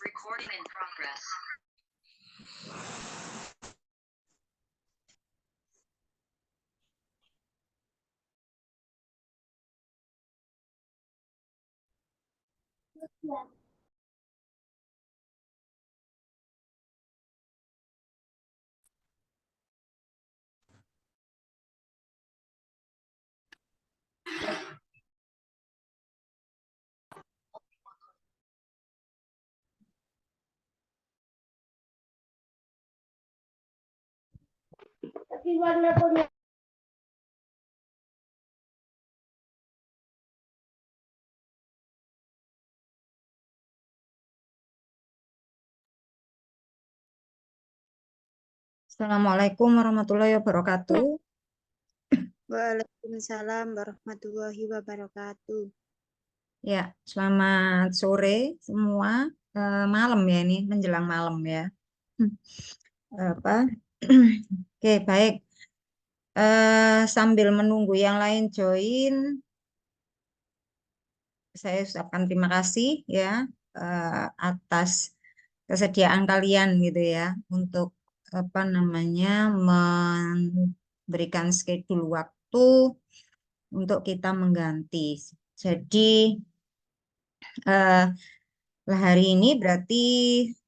Recording in progress. Tapi warna kuning. Assalamualaikum warahmatullahi wabarakatuh. Waalaikumsalam warahmatullahi wabarakatuh. Ya, selamat sore semua. Malam ya ini, menjelang malam ya. Apa? Oke, baik. Sambil menunggu yang lain join, saya ucapkan terima kasih ya atas kesediaan kalian gitu ya untuk apa namanya memberikan schedule waktu untuk kita mengganti. Jadi hari ini berarti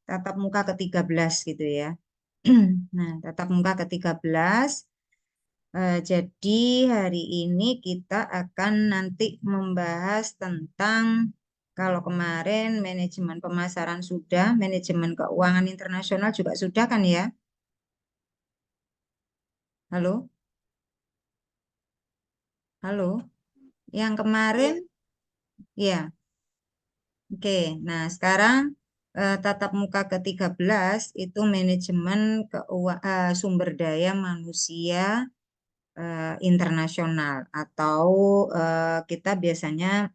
tatap muka ke-13 gitu ya. Nah, tatap muka ke-13. Jadi hari ini kita akan nanti membahas tentang kalau kemarin manajemen pemasaran sudah, manajemen keuangan internasional juga sudah kan ya? Halo? Halo? Yang kemarin? Ya. Oke, nah sekarang tatap muka ke-13 itu manajemen sumber daya manusia internasional atau kita biasanya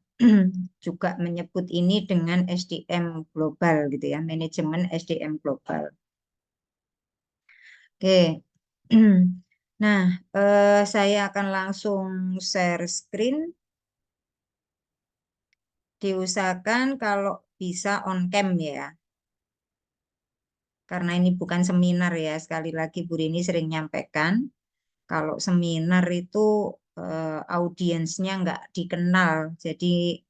juga menyebut ini dengan SDM global gitu ya, manajemen SDM global. Oke. Nah, saya akan langsung share screen. Diusahakan kalau bisa on cam ya. Karena ini bukan seminar ya, sekali lagi Bu Rini sering nyampaikan, kalau seminar itu audiensnya nggak dikenal, jadi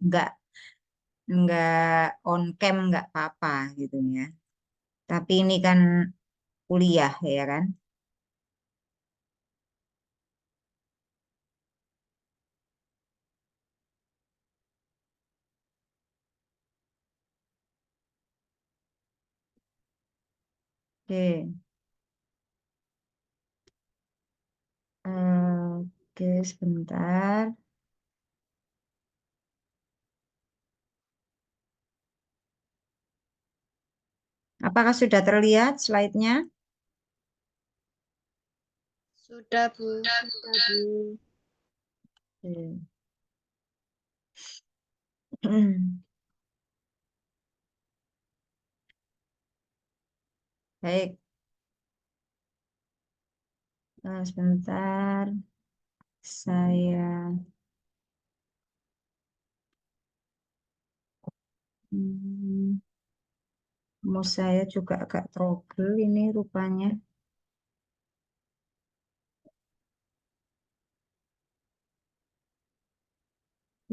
nggak on cam nggak apa-apa gitu ya. Tapi ini kan kuliah ya kan. Oke. Oke, sebentar. Apakah sudah terlihat slide-nya? Sudah, Bu. Sudah, Bu. Oke. Baik. Sebentar. Saya mouse saya juga agak trouble ini rupanya.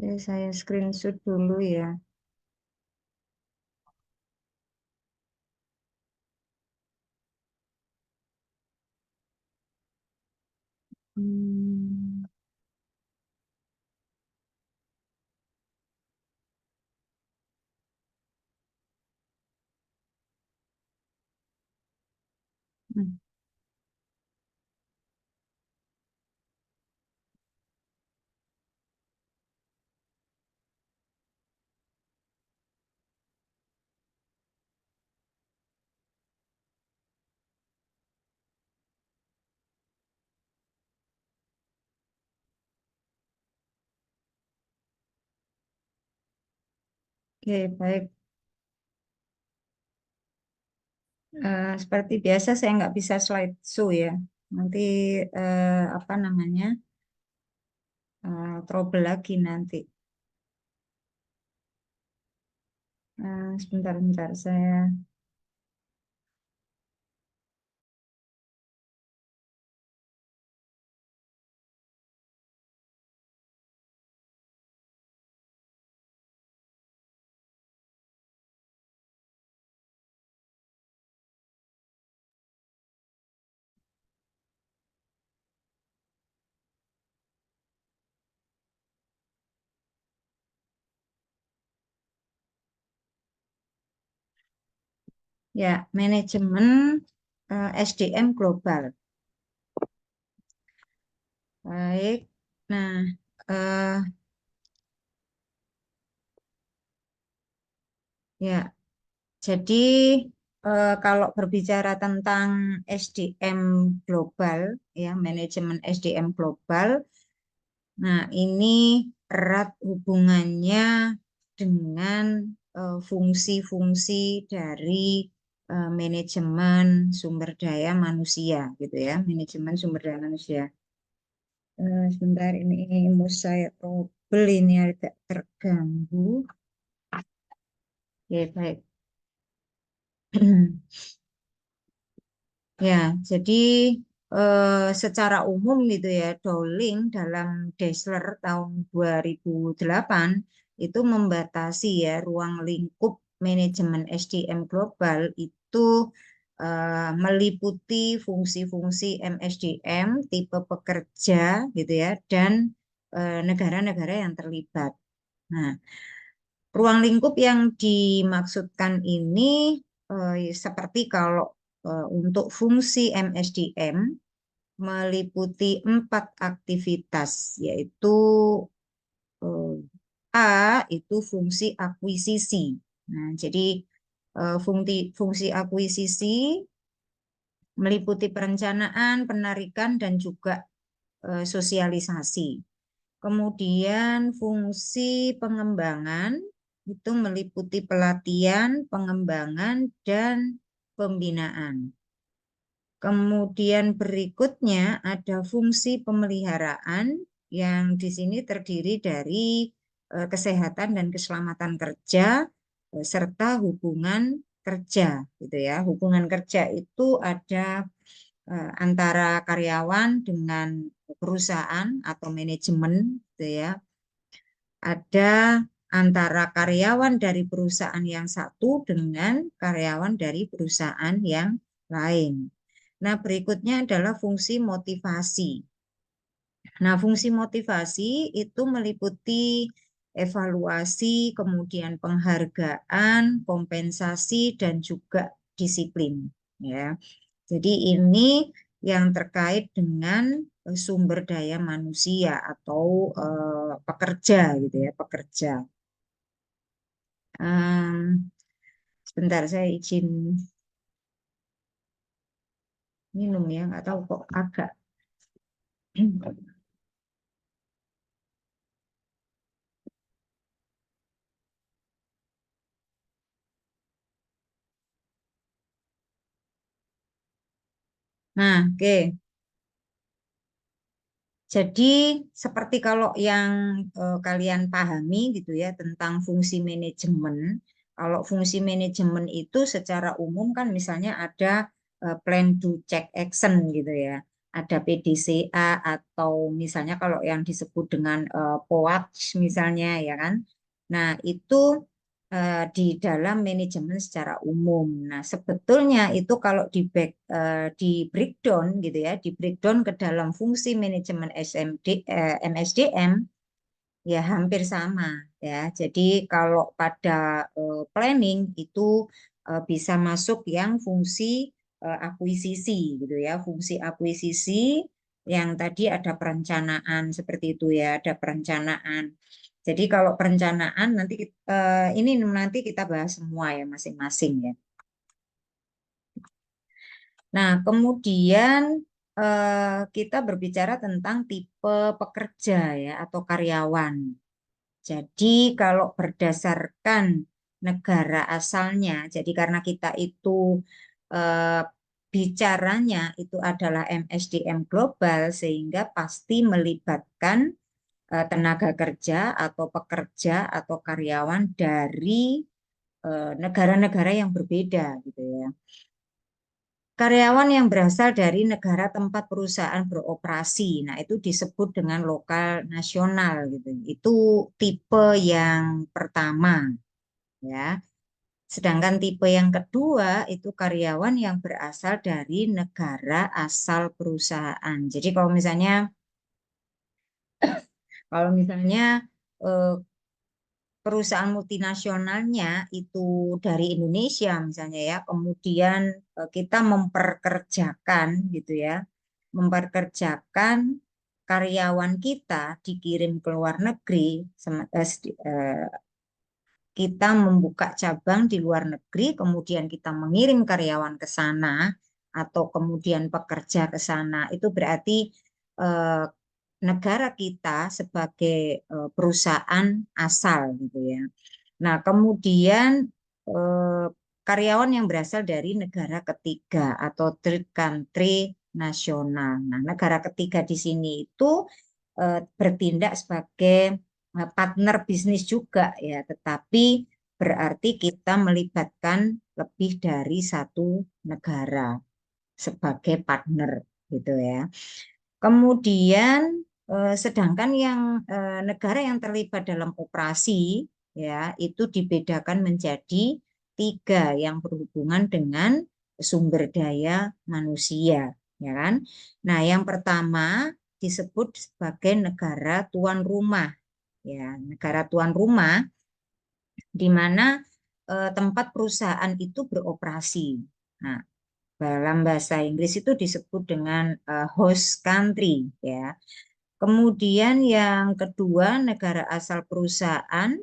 Ya, saya screenshot dulu ya. Hmm. Hmm. Oke, baik. Seperti biasa saya nggak bisa slideshow ya. Nanti apa namanya trouble lagi nanti. Sebentar saya. Ya, manajemen SDM global. Baik. Nah, eh, ya, jadi kalau berbicara tentang SDM global, ya, manajemen SDM global, nah ini erat hubungannya dengan fungsi-fungsi dari manajemen sumber daya manusia, gitu ya, manajemen sumber daya manusia. Sebentar ini mus saya trouble ini agak terganggu. Ya, baik. Ya, jadi secara umum gitu ya, Dowling dalam Dassler tahun 2008 itu membatasi ya ruang lingkup manajemen SDM global itu meliputi fungsi-fungsi MSDM, tipe pekerja gitu ya, dan negara-negara yang terlibat. Nah, ruang lingkup yang dimaksudkan ini seperti kalau untuk fungsi MSDM meliputi 4 aktivitas, yaitu eh, A itu fungsi akuisisi. Nah, jadi fungsi akuisisi meliputi perencanaan, penarikan, dan juga sosialisasi. Kemudian fungsi pengembangan itu meliputi pelatihan, pengembangan, dan pembinaan. Kemudian berikutnya ada fungsi pemeliharaan yang di sini terdiri dari kesehatan dan keselamatan kerja serta hubungan kerja gitu ya. Hubungan kerja itu ada antara karyawan dengan perusahaan atau manajemen gitu ya. Ada antara karyawan dari perusahaan yang satu dengan karyawan dari perusahaan yang lain. Nah, berikutnya adalah fungsi motivasi. Nah, fungsi motivasi itu meliputi evaluasi, kemudian penghargaan, kompensasi, dan juga disiplin. Ya, jadi ini yang terkait dengan sumber daya manusia atau pekerja, gitu ya, pekerja. Sebentar, saya izin minum ya, nggak tahu kok agak. Nah, oke. Jadi seperti kalau yang kalian pahami gitu ya tentang fungsi manajemen. Kalau fungsi manajemen itu secara umum kan misalnya ada plan do check action gitu ya. Ada PDCA atau misalnya kalau yang disebut dengan POAC misalnya ya kan. Nah, itu di dalam manajemen secara umum. Nah, sebetulnya itu kalau di breakdown gitu ya, di breakdown ke dalam fungsi manajemen MSDM ya hampir sama ya. Jadi kalau pada planning itu bisa masuk yang fungsi akuisisi gitu ya, fungsi akuisisi yang tadi ada perencanaan seperti itu ya, ada perencanaan. Jadi kalau perencanaan nanti ini nanti kita bahas semua ya masing-masing ya. Nah, kemudian kita berbicara tentang tipe pekerja ya atau karyawan. Jadi kalau berdasarkan negara asalnya, jadi karena kita itu eh, bicaranya itu adalah MSDM global sehingga pasti melibatkan tenaga kerja atau pekerja atau karyawan dari negara-negara yang berbeda gitu ya. Karyawan yang berasal dari negara tempat perusahaan beroperasi, nah itu disebut dengan lokal nasional gitu. Itu tipe yang pertama ya. Sedangkan tipe yang kedua itu karyawan yang berasal dari negara asal perusahaan. Jadi kalau misalnya eh, perusahaan multinasionalnya itu dari Indonesia misalnya ya, kemudian kita memperkerjakan gitu ya, memperkerjakan karyawan kita dikirim ke luar negeri, kita membuka cabang di luar negeri, kemudian kita mengirim karyawan ke sana atau kemudian pekerja ke sana, itu berarti eh, negara kita sebagai perusahaan asal gitu ya. Nah, kemudian eh, karyawan yang berasal dari negara ketiga atau third country nasional. Nah, negara ketiga di sini itu bertindak sebagai partner bisnis juga ya, tetapi berarti kita melibatkan lebih dari satu negara sebagai partner gitu ya. Kemudian sedangkan yang negara yang terlibat dalam operasi ya itu dibedakan menjadi tiga yang berhubungan dengan sumber daya manusia, ya kan? Nah, yang pertama disebut sebagai negara tuan rumah, ya, negara tuan rumah di mana tempat perusahaan itu beroperasi. Nah, dalam bahasa Inggris itu disebut dengan host country, ya. Kemudian yang kedua, negara asal perusahaan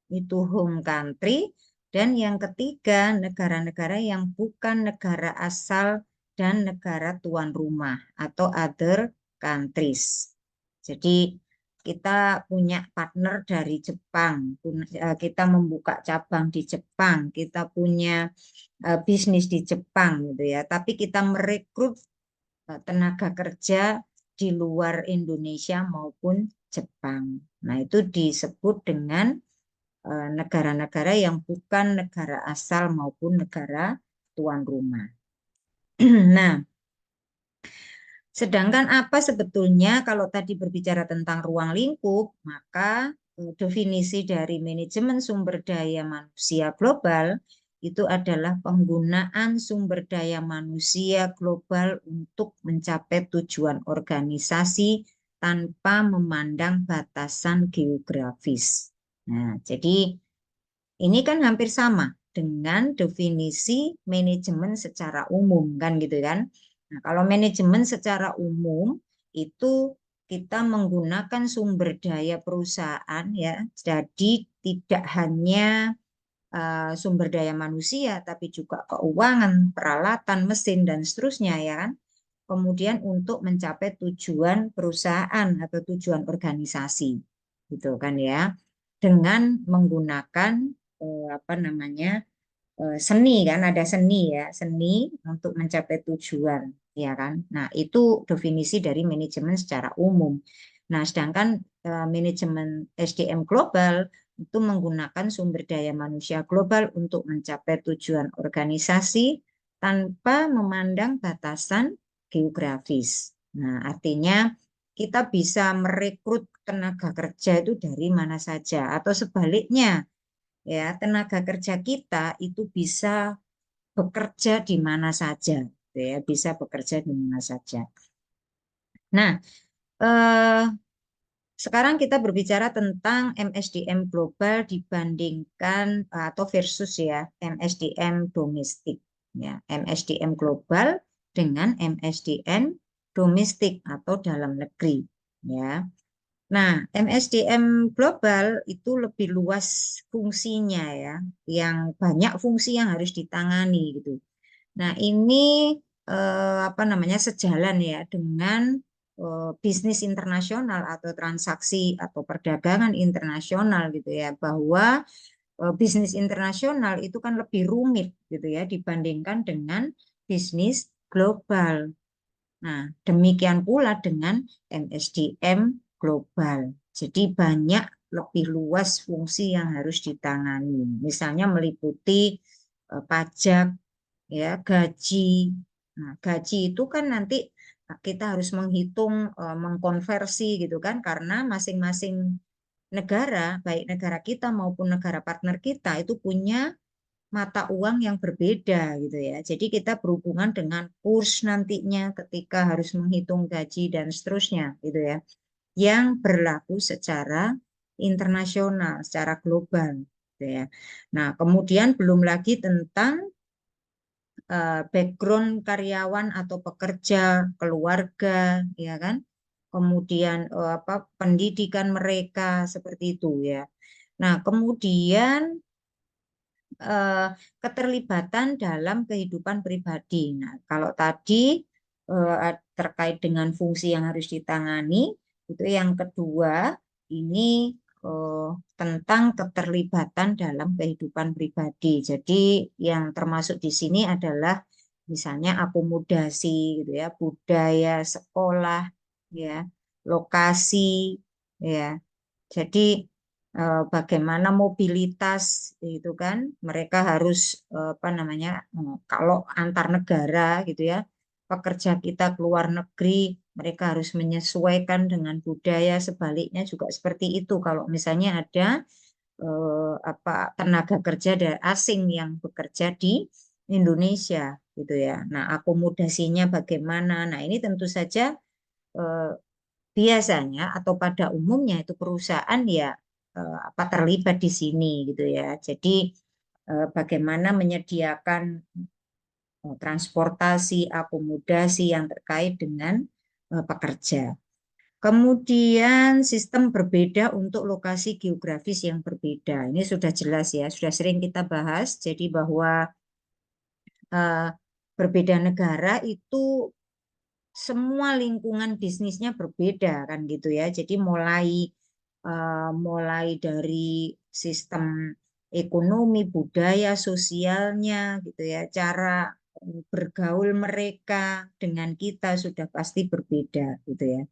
itu home country, dan yang ketiga, negara-negara yang bukan negara asal dan negara tuan rumah atau other countries. Jadi kita punya partner dari Jepang, kita membuka cabang di Jepang, kita punya bisnis di Jepang gitu ya. Tapi kita merekrut tenaga kerja di luar Indonesia maupun Jepang. Nah, itu disebut dengan negara-negara yang bukan negara asal maupun negara tuan rumah. Nah, sedangkan apa sebetulnya kalau tadi berbicara tentang ruang lingkup, maka definisi dari manajemen sumber daya manusia global itu adalah penggunaan sumber daya manusia global untuk mencapai tujuan organisasi tanpa memandang batasan geografis. Nah, jadi ini kan hampir sama dengan definisi manajemen secara umum kan gitu kan. Nah, kalau manajemen secara umum itu kita menggunakan sumber daya perusahaan ya. Jadi tidak hanya sumber daya manusia tapi juga keuangan, peralatan, mesin dan seterusnya ya kan. Kemudian untuk mencapai tujuan perusahaan atau tujuan organisasi gitu kan ya. Dengan menggunakan apa namanya seni kan, ada seni ya, seni untuk mencapai tujuan ya kan. Nah, itu definisi dari manajemen secara umum. Nah, sedangkan manajemen SDM global itu menggunakan sumber daya manusia global untuk mencapai tujuan organisasi tanpa memandang batasan geografis. Nah, artinya kita bisa merekrut tenaga kerja itu dari mana saja atau sebaliknya ya, tenaga kerja kita itu bisa bekerja di mana saja, gitu ya, bisa bekerja di mana saja. Nah, eh, sekarang kita berbicara tentang MSDM global dibandingkan atau versus ya MSDM domestik, ya, MSDM global dengan MSDM domestik atau dalam negeri, ya. Nah, MSDM global itu lebih luas fungsinya ya, yang banyak fungsi yang harus ditangani gitu. Nah, ini apa namanya sejalan ya dengan bisnis internasional atau transaksi atau perdagangan internasional gitu ya, bahwa bisnis internasional itu kan lebih rumit gitu ya dibandingkan dengan bisnis global. Nah, demikian pula dengan MSDM global. Jadi banyak lebih luas fungsi yang harus ditangani. Misalnya meliputi pajak, ya, gaji. Nah, gaji itu kan nanti kita harus menghitung, mengkonversi gitu kan, karena masing-masing negara, baik negara kita maupun negara partner kita itu punya mata uang yang berbeda gitu ya. Jadi kita berhubungan dengan kurs nantinya ketika harus menghitung gaji dan seterusnya gitu ya, yang berlaku secara internasional, secara global gitu ya. Nah, kemudian belum lagi tentang background karyawan atau pekerja, keluarga, ya kan? Kemudian apa, pendidikan mereka seperti itu ya. Nah, kemudian eh, keterlibatan dalam kehidupan pribadi. Nah, kalau tadi terkait dengan fungsi yang harus ditangani, itu yang kedua ini eh, tentang keterlibatan dalam kehidupan pribadi. Jadi yang termasuk di sini adalah misalnya akomodasi gitu ya, budaya, sekolah, ya, lokasi, ya. Jadi bagaimana mobilitas itu kan, mereka harus apa namanya, kalau antar negara gitu ya, pekerja kita keluar negeri, mereka harus menyesuaikan dengan budaya, sebaliknya juga seperti itu. Kalau misalnya ada apa, tenaga kerja dari asing yang bekerja di Indonesia gitu ya. Nah, akomodasinya bagaimana? Nah, ini tentu saja eh, biasanya atau pada umumnya itu perusahaan ya apa, terlibat di sini gitu ya. Jadi bagaimana menyediakan transportasi, akomodasi yang terkait dengan pekerja. Kemudian sistem berbeda untuk lokasi geografis yang berbeda. Ini sudah jelas ya, sudah sering kita bahas. Jadi bahwa eh, berbeda negara itu semua lingkungan bisnisnya berbeda kan gitu ya. Jadi mulai dari sistem ekonomi, budaya, sosialnya gitu ya, cara bergaul mereka dengan kita sudah pasti berbeda gitu ya.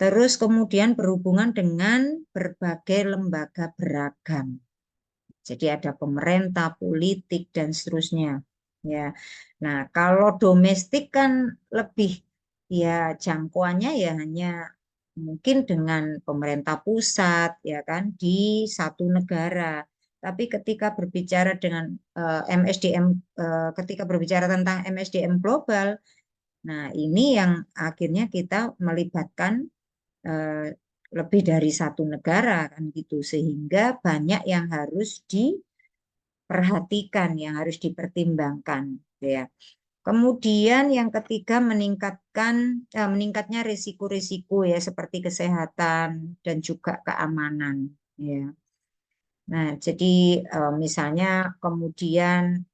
Terus kemudian berhubungan dengan berbagai lembaga beragam. Jadi ada pemerintah, politik, dan seterusnya. Ya, nah kalau domestik kan lebih, ya, jangkauannya ya hanya mungkin dengan pemerintah pusat, ya kan, di satu negara. Tapi ketika berbicara dengan MSDM, ketika berbicara tentang MSDM global, nah ini yang akhirnya kita melibatkan eh, lebih dari satu negara kan gitu, sehingga banyak yang harus diperhatikan, yang harus dipertimbangkan gitu ya. Kemudian yang ketiga meningkatnya risiko-risiko ya, seperti kesehatan dan juga keamanan ya. Nah, jadi misalnya kemudian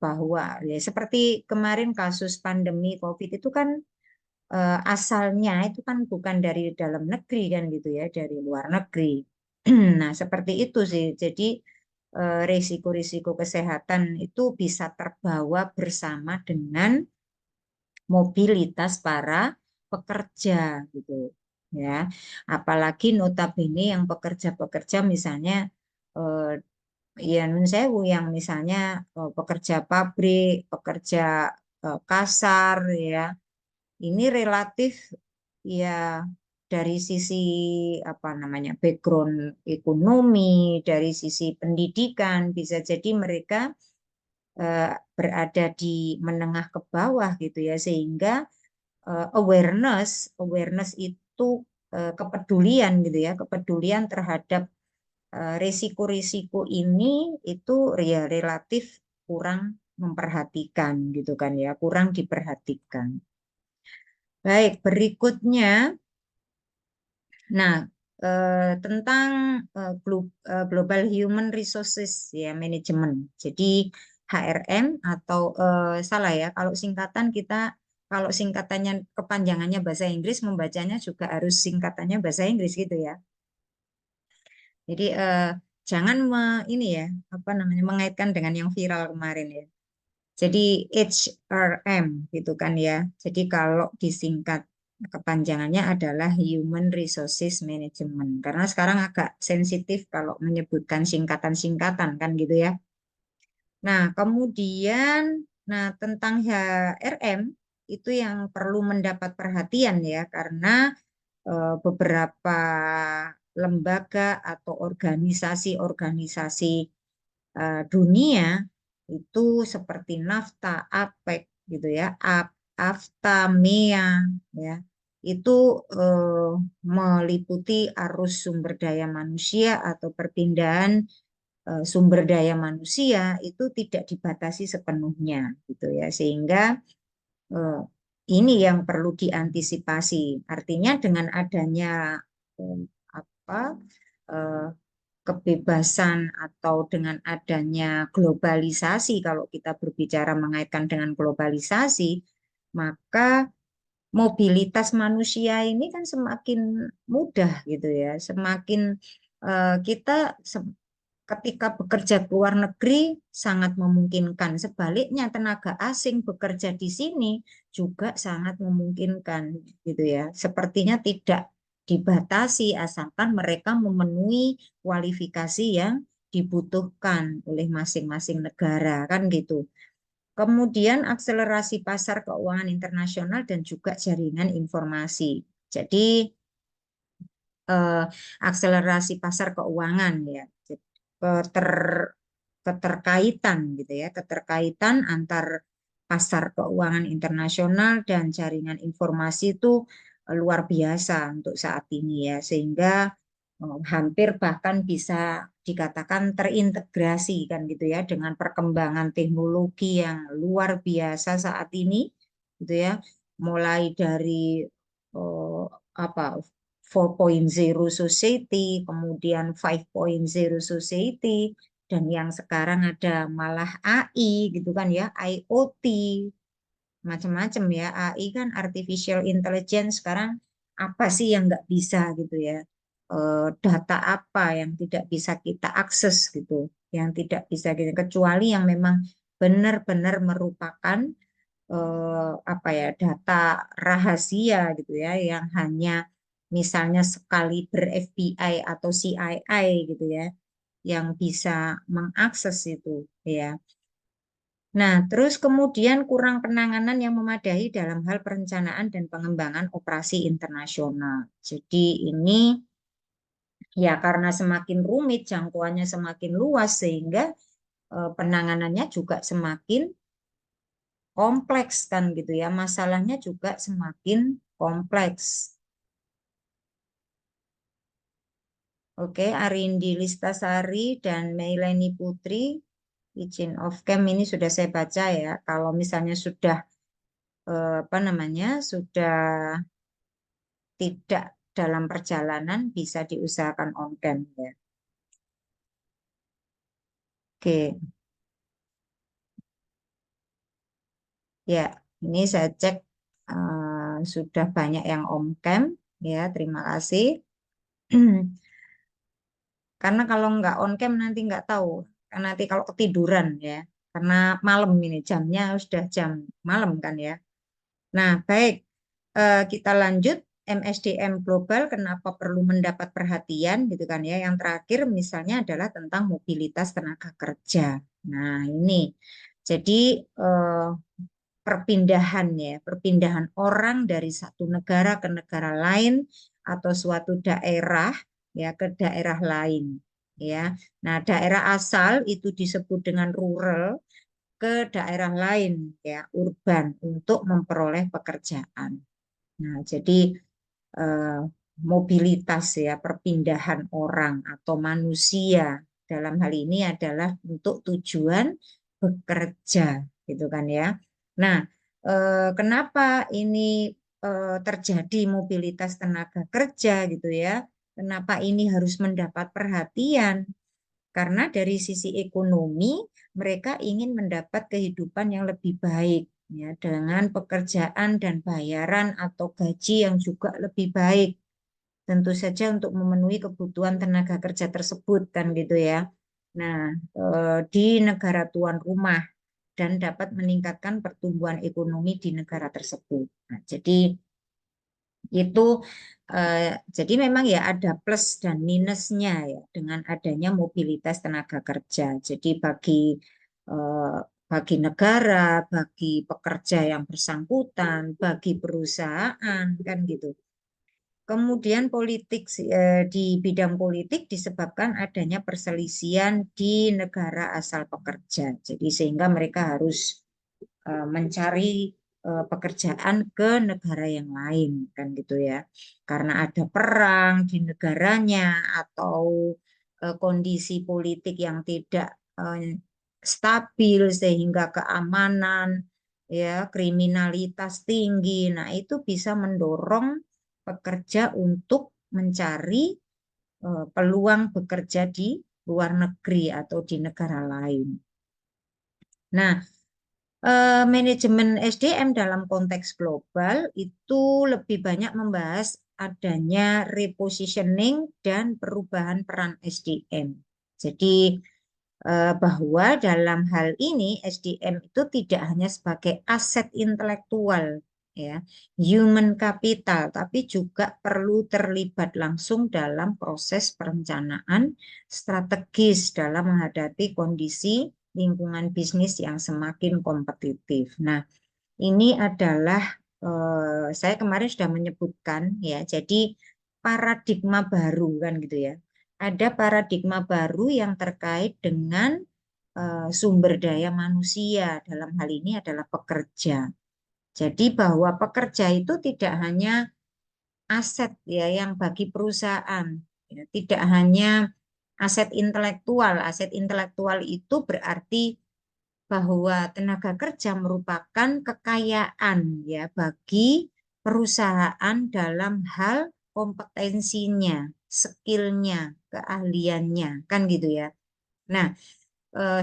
bahwa ya seperti kemarin kasus pandemi COVID itu kan asalnya itu kan bukan dari dalam negeri kan gitu ya, dari luar negeri. Nah, seperti itu sih. Jadi risiko-risiko kesehatan itu bisa terbawa bersama dengan mobilitas para pekerja gitu ya. Apalagi notabene yang pekerja-pekerja misalnya eh, ya nun sewu, yang misalnya pekerja pabrik, pekerja kasar ya, ini relatif ya dari sisi apa namanya, background ekonomi, dari sisi pendidikan bisa jadi mereka berada di menengah ke bawah gitu ya, sehingga awareness awareness itu kepedulian gitu ya, kepedulian terhadap risiko-risiko ini itu ya relatif kurang memperhatikan gitu kan ya, kurang diperhatikan. Baik, berikutnya, nah, tentang Global Human Resources ya Management. Jadi HRM atau salah ya, kalau singkatan kita, kalau singkatannya kepanjangannya bahasa Inggris, membacanya juga harus singkatannya bahasa Inggris gitu ya. Jadi jangan ini ya, apa namanya, mengaitkan dengan yang viral kemarin ya. Jadi HRM gitu kan ya. Jadi kalau disingkat. Kepanjangannya adalah Human Resources Management. Karena sekarang agak sensitif kalau menyebutkan singkatan-singkatan kan gitu ya. Nah, kemudian tentang HRM itu yang perlu mendapat perhatian ya karena beberapa lembaga atau organisasi-organisasi dunia itu seperti NAFTA, APEC gitu ya, AFTA, MEA ya. Itu eh, meliputi arus sumber daya manusia atau perpindahan sumber daya manusia itu tidak dibatasi sepenuhnya gitu ya. Sehingga eh, ini yang perlu diantisipasi. Artinya dengan adanya eh, apa eh, kebebasan atau dengan adanya globalisasi, kalau kita berbicara mengaitkan dengan globalisasi, maka mobilitas manusia ini kan semakin mudah gitu ya, semakin kita ketika bekerja ke luar negeri sangat memungkinkan. Sebaliknya tenaga asing bekerja di sini juga sangat memungkinkan gitu ya. Sepertinya tidak dibatasi asalkan mereka memenuhi kualifikasi yang dibutuhkan oleh masing-masing negara kan gitu. Kemudian akselerasi pasar keuangan internasional dan juga jaringan informasi. Jadi eh, akselerasi pasar keuangan ya. Keter, keterkaitan gitu ya, keterkaitan antar pasar keuangan internasional dan jaringan informasi itu luar biasa untuk saat ini ya, sehingga hampir bahkan bisa dikatakan terintegrasi kan gitu ya dengan perkembangan teknologi yang luar biasa saat ini gitu ya, mulai dari eh, apa 4.0 society, kemudian 5.0 society, dan yang sekarang ada malah AI gitu kan ya, IoT, macam-macam ya. AI kan artificial intelligence sekarang apa sih yang nggak bisa gitu ya. Data apa yang tidak bisa kita akses gitu, yang tidak bisa kita kecuali yang memang benar-benar merupakan apa ya data rahasia gitu ya yang hanya misalnya sekali ber-FBI atau CIA gitu ya yang bisa mengakses itu ya. Nah, terus kemudian kurang penanganan yang memadai dalam hal perencanaan dan pengembangan operasi internasional. Jadi ini ya karena semakin rumit, jangkauannya semakin luas sehingga penanganannya juga semakin kompleks kan gitu ya. Masalahnya juga semakin kompleks. Oke, Arindi Listasari dan Meileni Putri, izin off cam ini sudah saya baca ya. Kalau misalnya sudah apa namanya, sudah tidak dalam perjalanan bisa diusahakan on cam ya. Oke, ya ini saya cek sudah banyak yang on cam ya. Terima kasih. Karena kalau nggak on cam nanti nggak tahu. Karena nanti kalau ketiduran ya. Karena malam ini jamnya sudah jam malam kan ya. Nah, baik. Kita lanjut MSDM global kenapa perlu mendapat perhatian gitu kan ya. Yang terakhir misalnya adalah tentang mobilitas tenaga kerja. Nah, ini. Jadi perpindahan ya, perpindahan orang dari satu negara ke negara lain atau suatu daerah ya ke daerah lain ya. Nah, daerah asal itu disebut dengan rural ke daerah lain ya, urban untuk memperoleh pekerjaan. Nah, jadi eh, mobilitas ya, perpindahan orang atau manusia dalam hal ini adalah untuk tujuan bekerja, gitu kan ya. Nah, kenapa ini terjadi mobilitas tenaga kerja gitu ya? Kenapa ini harus mendapat perhatian? Karena dari sisi ekonomi, mereka ingin mendapat kehidupan yang lebih baik, ya, dengan pekerjaan dan bayaran atau gaji yang juga lebih baik. Tentu saja untuk memenuhi kebutuhan tenaga kerja tersebut, kan gitu ya. Nah, di negara tuan rumah dan dapat meningkatkan pertumbuhan ekonomi di negara tersebut. Nah, jadi Itu jadi memang ya ada plus dan minusnya ya dengan adanya mobilitas tenaga kerja. Jadi eh, bagi negara, bagi pekerja yang bersangkutan, bagi perusahaan kan gitu. Kemudian di bidang politik disebabkan adanya perselisihan di negara asal pekerja. Jadi sehingga mereka harus mencari pekerjaan ke negara yang lain kan gitu ya. Karena ada perang di negaranya atau kondisi politik yang tidak stabil sehingga keamanan ya kriminalitas tinggi. Nah, itu bisa mendorong pekerja untuk mencari peluang bekerja di luar negeri atau di negara lain. Nah, manajemen SDM dalam konteks global itu lebih banyak membahas adanya repositioning dan perubahan peran SDM. Jadi bahwa dalam hal ini SDM itu tidak hanya sebagai aset intelektual ya, human capital, tapi juga perlu terlibat langsung dalam proses perencanaan strategis dalam menghadapi kondisi lingkungan bisnis yang semakin kompetitif. Nah, ini adalah saya kemarin sudah menyebutkan ya, jadi paradigma baru kan gitu ya. Ada paradigma baru yang terkait dengan sumber daya manusia, dalam hal ini adalah pekerja. Jadi bahwa pekerja itu tidak hanya aset ya yang bagi perusahaan, ya, tidak hanya aset intelektual. Aset intelektual itu berarti bahwa tenaga kerja merupakan kekayaan ya bagi perusahaan dalam hal kompetensinya, skillnya, keahliannya, kan gitu ya. Nah,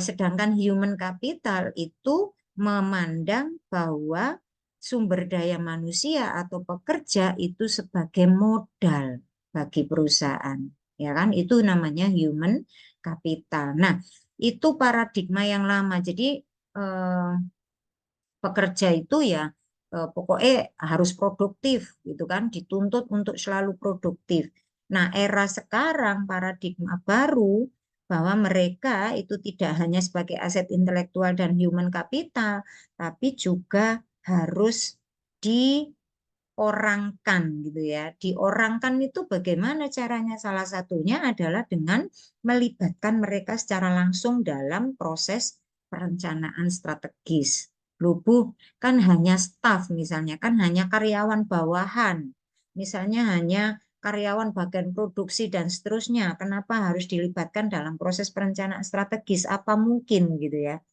sedangkan human capital itu memandang bahwa sumber daya manusia atau pekerja itu sebagai modal bagi perusahaan, ya kan? Itu namanya human capital. Nah, itu paradigma yang lama. Jadi eh, pekerja itu ya pokoknya harus produktif gitu kan, dituntut untuk selalu produktif. Nah, era sekarang paradigma baru bahwa mereka itu tidak hanya sebagai aset intelektual dan human capital, tapi juga harus diorangkan gitu ya. Diorangkan itu bagaimana caranya? Salah satunya adalah dengan melibatkan mereka secara langsung dalam proses perencanaan strategis. Lubuh kan hanya staf misalnya, kan hanya karyawan bawahan. Misalnya hanya karyawan bagian produksi dan seterusnya. Kenapa harus dilibatkan dalam proses perencanaan strategis? Apa mungkin gitu ya?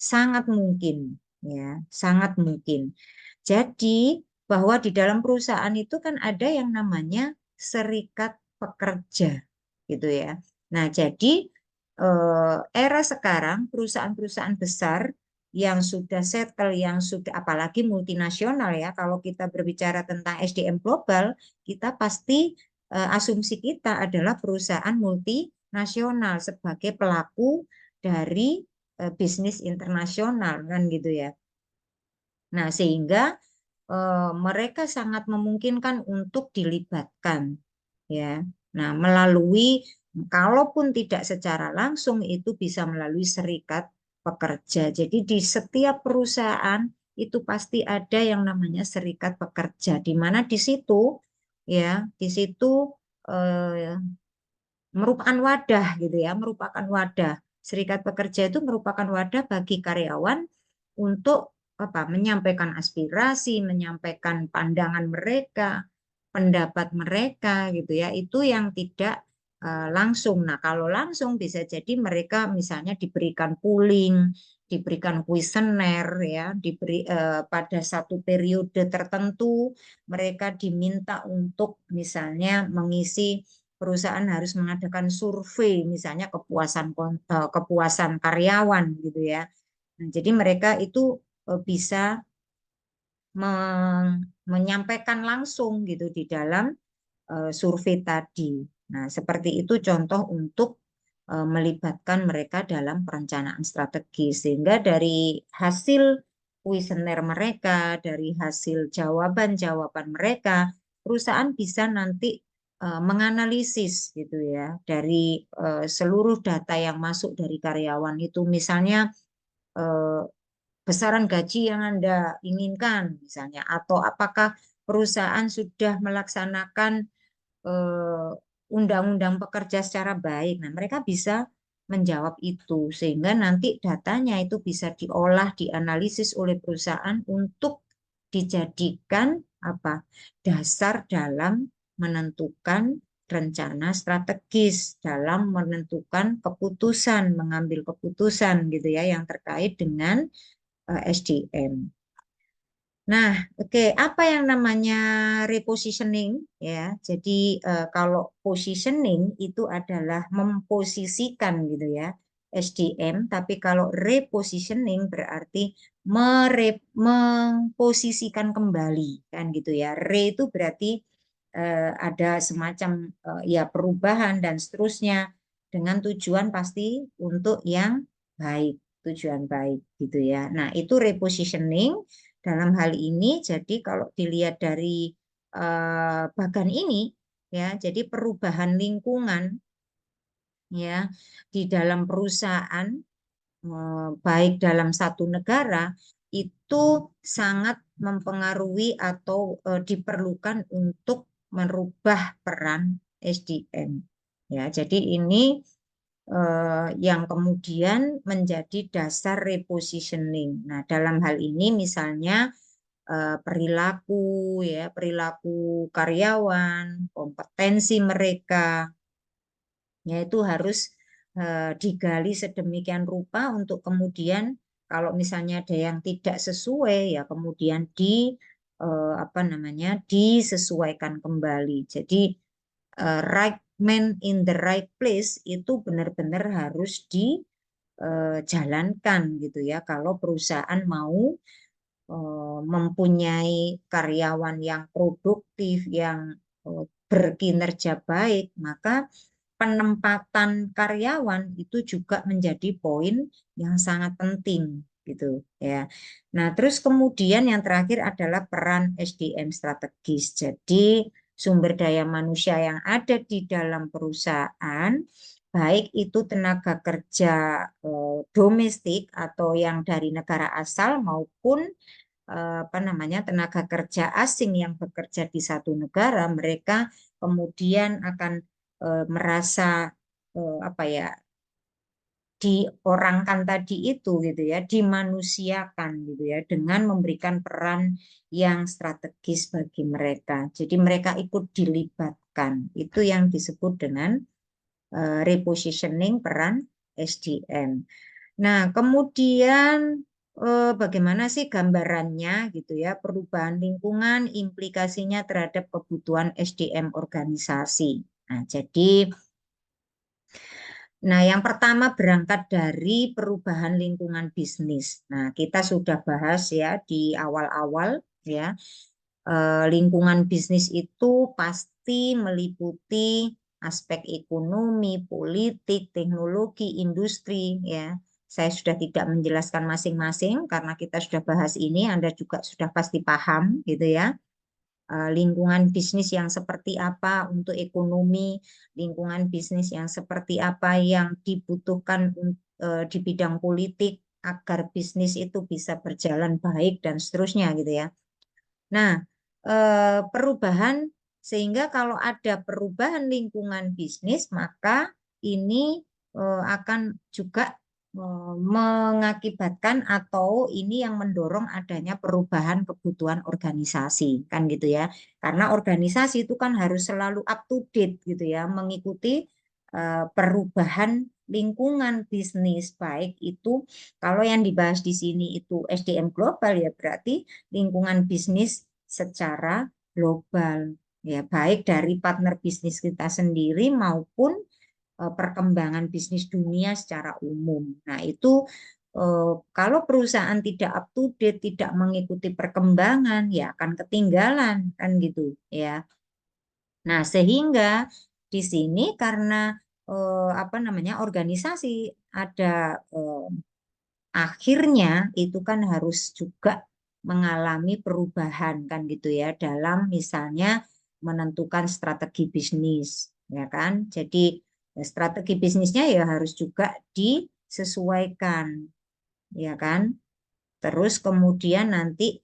Sangat mungkin ya, sangat mungkin. Jadi bahwa di dalam perusahaan itu kan ada yang namanya serikat pekerja gitu ya. Nah, jadi era sekarang perusahaan-perusahaan besar yang sudah settle, yang sudah apalagi multinasional ya, kalau kita berbicara tentang SDM global, kita pasti asumsi kita adalah perusahaan multinasional sebagai pelaku dari bisnis internasional kan gitu ya. Nah, sehingga mereka sangat memungkinkan untuk dilibatkan ya. Nah, melalui kalaupun tidak secara langsung itu bisa melalui serikat pekerja. Jadi di setiap perusahaan itu pasti ada yang namanya serikat pekerja, di mana di situ ya, di situ eh, merupakan wadah gitu ya, merupakan wadah. Serikat pekerja itu merupakan wadah bagi karyawan untuk apa? Menyampaikan aspirasi, menyampaikan pandangan mereka, pendapat mereka gitu ya. Itu yang tidak langsung. Nah, kalau langsung bisa jadi mereka misalnya diberikan pooling, diberikan kuesioner ya, pada satu periode tertentu mereka diminta untuk misalnya mengisi perusahaan harus mengadakan survei misalnya kepuasan karyawan gitu ya. Nah, jadi mereka itu bisa menyampaikan langsung gitu di dalam survei tadi. Nah, seperti itu contoh untuk melibatkan mereka dalam perencanaan strategi sehingga dari hasil kuesioner mereka, dari hasil jawaban-jawaban mereka perusahaan bisa nanti menganalisis gitu ya dari seluruh data yang masuk dari karyawan itu, misalnya eh, besaran gaji yang Anda inginkan misalnya, atau apakah perusahaan sudah melaksanakan eh, undang-undang pekerja secara baik. Nah, mereka bisa menjawab itu sehingga nanti datanya itu bisa diolah, dianalisis oleh perusahaan untuk dijadikan apa? Dasar dalam menentukan rencana strategis, dalam menentukan keputusan, mengambil keputusan gitu ya yang terkait dengan SDM. Nah, oke, apa yang namanya repositioning ya? Jadi kalau positioning itu adalah memposisikan gitu ya SDM, tapi kalau repositioning berarti memposisikan kembali kan gitu ya. Re itu berarti ada semacam ya perubahan dan seterusnya dengan tujuan pasti untuk yang baik, tujuan baik gitu ya. Nah, itu repositioning dalam hal ini. Jadi kalau dilihat dari bagan ini ya, jadi perubahan lingkungan ya di dalam perusahaan baik dalam satu negara itu sangat mempengaruhi atau diperlukan untuk merubah peran SDM. Ya, jadi ini yang kemudian menjadi dasar repositioning. Nah, dalam hal ini misalnya perilaku ya, perilaku karyawan, kompetensi mereka, yaitu harus digali sedemikian rupa untuk kemudian kalau misalnya ada yang tidak sesuai ya kemudian apa namanya disesuaikan kembali. Jadi right man in the right place itu benar-benar harus dijalankan gitu ya kalau perusahaan mau mempunyai karyawan yang produktif, yang berkinerja baik, maka penempatan karyawan itu juga menjadi poin yang sangat penting gitu ya. Nah, terus kemudian yang terakhir adalah peran SDM strategis. Jadi sumber daya manusia yang ada di dalam perusahaan, baik itu tenaga kerja domestik atau yang dari negara asal maupun apa namanya tenaga kerja asing yang bekerja di satu negara, mereka kemudian akan merasa apa ya diorangkan tadi itu gitu ya, dimanusiakan gitu ya dengan memberikan peran yang strategis bagi mereka. Jadi mereka ikut dilibatkan. Itu yang disebut dengan repositioning peran SDM. Nah, kemudian bagaimana sih gambarannya gitu ya, perubahan lingkungan, implikasinya terhadap kebutuhan SDM organisasi. Nah, jadi yang pertama berangkat dari perubahan lingkungan bisnis. Nah, kita sudah bahas ya di awal-awal ya, lingkungan bisnis itu pasti meliputi aspek ekonomi, politik, teknologi, industri ya. Saya sudah tidak menjelaskan masing-masing karena kita sudah bahas ini, Anda juga sudah pasti paham gitu ya. Lingkungan bisnis yang seperti apa untuk ekonomi, lingkungan bisnis yang seperti apa yang dibutuhkan di bidang politik agar bisnis itu bisa berjalan baik dan seterusnya gitu ya. Nah, perubahan sehingga kalau ada perubahan lingkungan bisnis, maka ini akan juga mengakibatkan atau ini yang mendorong adanya perubahan kebutuhan organisasi, kan gitu ya. Karena organisasi itu kan harus selalu up to date gitu ya, mengikuti perubahan lingkungan bisnis, baik itu kalau yang dibahas di sini itu SDM global ya berarti lingkungan bisnis secara global ya baik dari partner bisnis kita sendiri maupun perkembangan bisnis dunia secara umum. Nah, itu kalau perusahaan tidak up to date, tidak mengikuti perkembangan ya akan ketinggalan kan gitu ya. Nah, sehingga di sini karena apa namanya organisasi ada akhirnya itu kan harus juga mengalami perubahan kan gitu ya dalam misalnya menentukan strategi bisnis, ya kan? Jadi strategi bisnisnya ya harus juga disesuaikan, ya kan? Terus kemudian nanti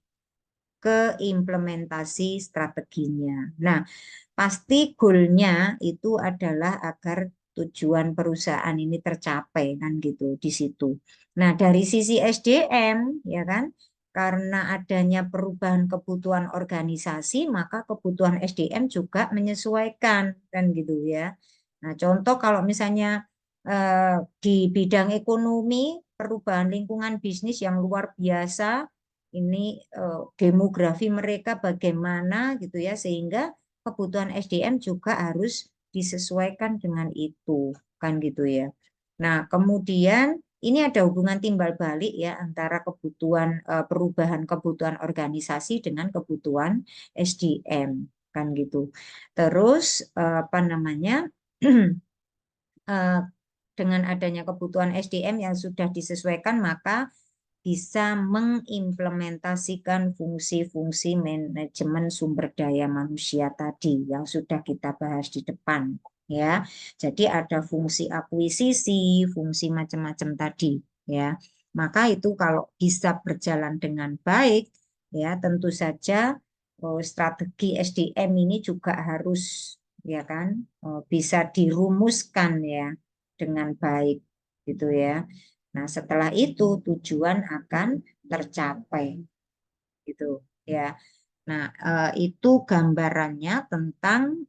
ke implementasi strateginya. Nah, pasti goalnya itu adalah agar tujuan perusahaan ini tercapai kan gitu di situ. Nah, dari sisi SDM ya kan, karena adanya perubahan kebutuhan organisasi, maka kebutuhan SDM juga menyesuaikan kan gitu ya. Nah, contoh kalau misalnya di bidang ekonomi, perubahan lingkungan bisnis yang luar biasa, ini demografi mereka bagaimana gitu ya, sehingga kebutuhan SDM juga harus disesuaikan dengan itu, kan gitu ya. Nah, kemudian ini ada hubungan timbal balik ya antara kebutuhan perubahan kebutuhan organisasi dengan kebutuhan SDM, kan gitu. Terus apa namanya? eh, dengan adanya kebutuhan SDM yang sudah disesuaikan, maka bisa mengimplementasikan fungsi-fungsi manajemen sumber daya manusia tadi yang sudah kita bahas di depan ya. Jadi ada fungsi akuisisi, fungsi macam-macam tadi ya. Maka itu kalau bisa berjalan dengan baik ya, tentu saja strategi SDM ini juga harus ya kan bisa dirumuskan ya dengan baik gitu ya. Nah, setelah itu tujuan akan tercapai gitu ya. Nah, itu gambarannya tentang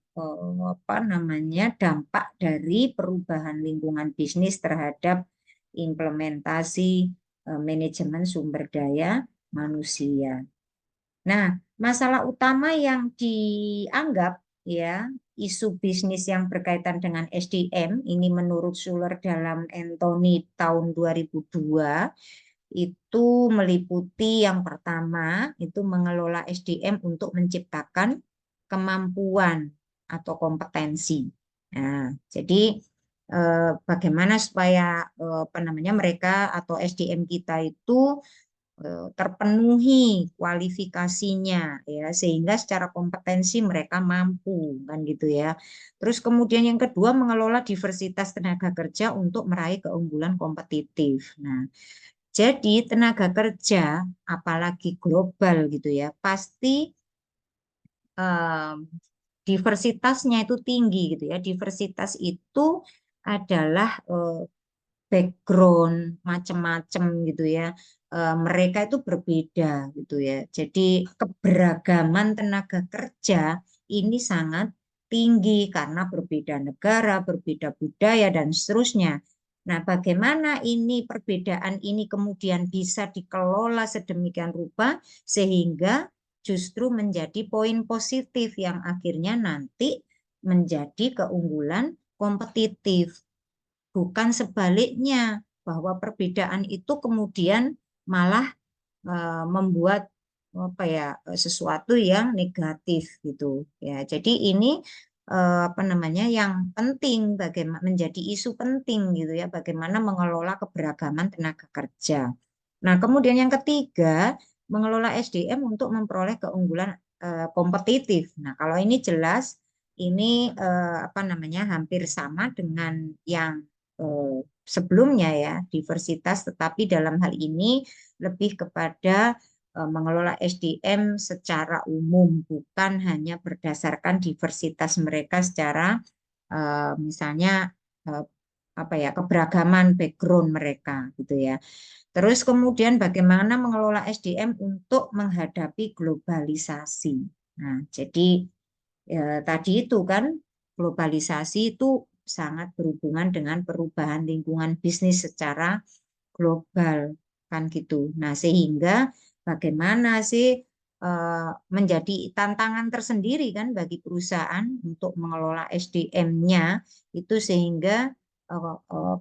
apa namanya dampak dari perubahan lingkungan bisnis terhadap implementasi manajemen sumber daya manusia. Nah, masalah utama yang dianggap ya isu bisnis yang berkaitan dengan SDM ini menurut Schuler dalam Anthony tahun 2002 itu meliputi yang pertama itu mengelola SDM untuk menciptakan kemampuan atau kompetensi. Nah, jadi bagaimana supaya apa namanya mereka atau SDM kita itu terpenuhi kualifikasinya ya sehingga secara kompetensi mereka mampu kan gitu ya. Terus kemudian yang kedua mengelola diversitas tenaga kerja untuk meraih keunggulan kompetitif. Nah, jadi tenaga kerja apalagi global gitu ya pasti eh, diversitasnya itu tinggi gitu ya. Diversitas itu adalah background macam-macam gitu ya. Mereka itu berbeda gitu ya. Jadi keberagaman tenaga kerja ini sangat tinggi karena berbeda negara, berbeda budaya dan seterusnya. Nah, bagaimana ini perbedaan ini kemudian bisa dikelola sedemikian rupa sehingga justru menjadi poin positif yang akhirnya nanti menjadi keunggulan kompetitif. Bukan sebaliknya, bahwa perbedaan itu kemudian malah membuat apa ya sesuatu yang negatif gitu ya. Jadi ini apa namanya yang penting bagaimana menjadi isu penting gitu ya bagaimana mengelola keberagaman tenaga kerja. Nah, kemudian yang ketiga, mengelola SDM untuk memperoleh keunggulan kompetitif. Nah, kalau ini jelas ini apa namanya hampir sama dengan yang sebelumnya ya, diversitas, tetapi dalam hal ini lebih kepada mengelola SDM secara umum, bukan hanya berdasarkan diversitas mereka secara misalnya eh, apa ya keberagaman background mereka gitu ya. Terus kemudian bagaimana mengelola SDM untuk menghadapi globalisasi. Nah, jadi ya, tadi itu kan globalisasi itu sangat berhubungan dengan perubahan lingkungan bisnis secara global kan gitu. Nah, sehingga bagaimana sih menjadi tantangan tersendiri kan bagi perusahaan untuk mengelola SDM-nya itu sehingga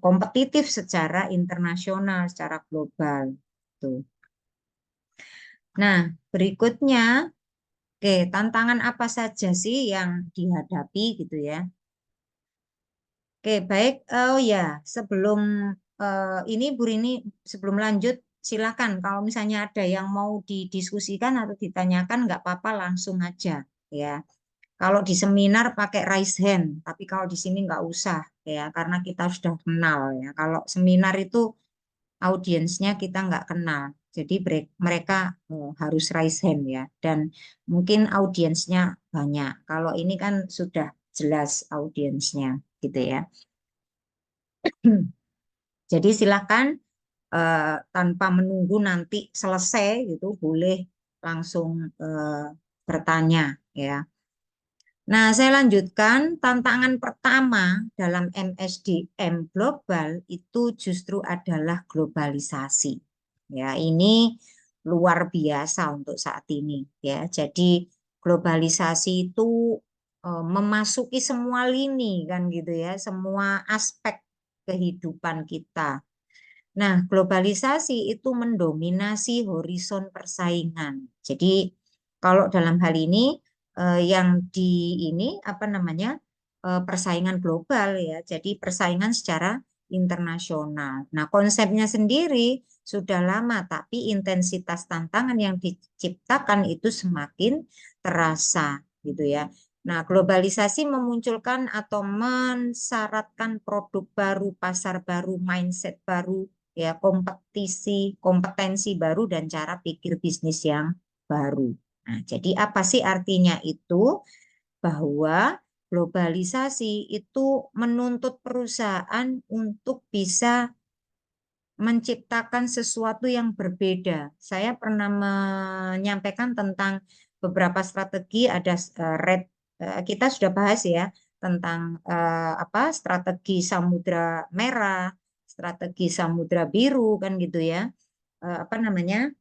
kompetitif secara internasional, secara global. Tuh. Nah, berikutnya, oke, tantangan apa saja sih yang dihadapi gitu ya? Oke, baik. Oh ya, sebelum ini Bu Rini, sebelum lanjut, silakan kalau misalnya ada yang mau didiskusikan atau ditanyakan, nggak apa-apa langsung aja ya. Kalau di seminar pakai raise hand, tapi kalau di sini nggak usah ya, karena kita sudah kenal ya. Kalau seminar itu audiensnya kita nggak kenal, jadi mereka harus raise hand ya. Dan mungkin audiensnya banyak. Kalau ini kan sudah jelas audiensnya gitu ya. Jadi silakan tanpa menunggu nanti selesai gitu, boleh langsung bertanya ya. Nah, saya lanjutkan. Tantangan pertama dalam MSDM global itu justru adalah globalisasi. Ya, ini luar biasa untuk saat ini ya. Jadi globalisasi itu memasuki semua lini kan gitu ya, semua aspek kehidupan kita. Nah, globalisasi itu mendominasi horizon persaingan. Jadi, kalau dalam hal ini yang di ini apa namanya persaingan global ya. Jadi persaingan secara internasional. Nah, konsepnya sendiri sudah lama, tapi intensitas tantangan yang diciptakan itu semakin terasa gitu ya. Nah, globalisasi memunculkan atau mensyaratkan produk baru, pasar baru, mindset baru, ya kompetisi, kompetensi baru dan cara pikir bisnis yang baru. Nah, jadi apa sih artinya itu? Bahwa globalisasi itu menuntut perusahaan untuk bisa menciptakan sesuatu yang berbeda. Saya pernah menyampaikan tentang beberapa strategi, ada red, kita sudah bahas ya tentang apa strategi Samudra Merah, strategi Samudra Biru kan gitu ya. Apa namanya?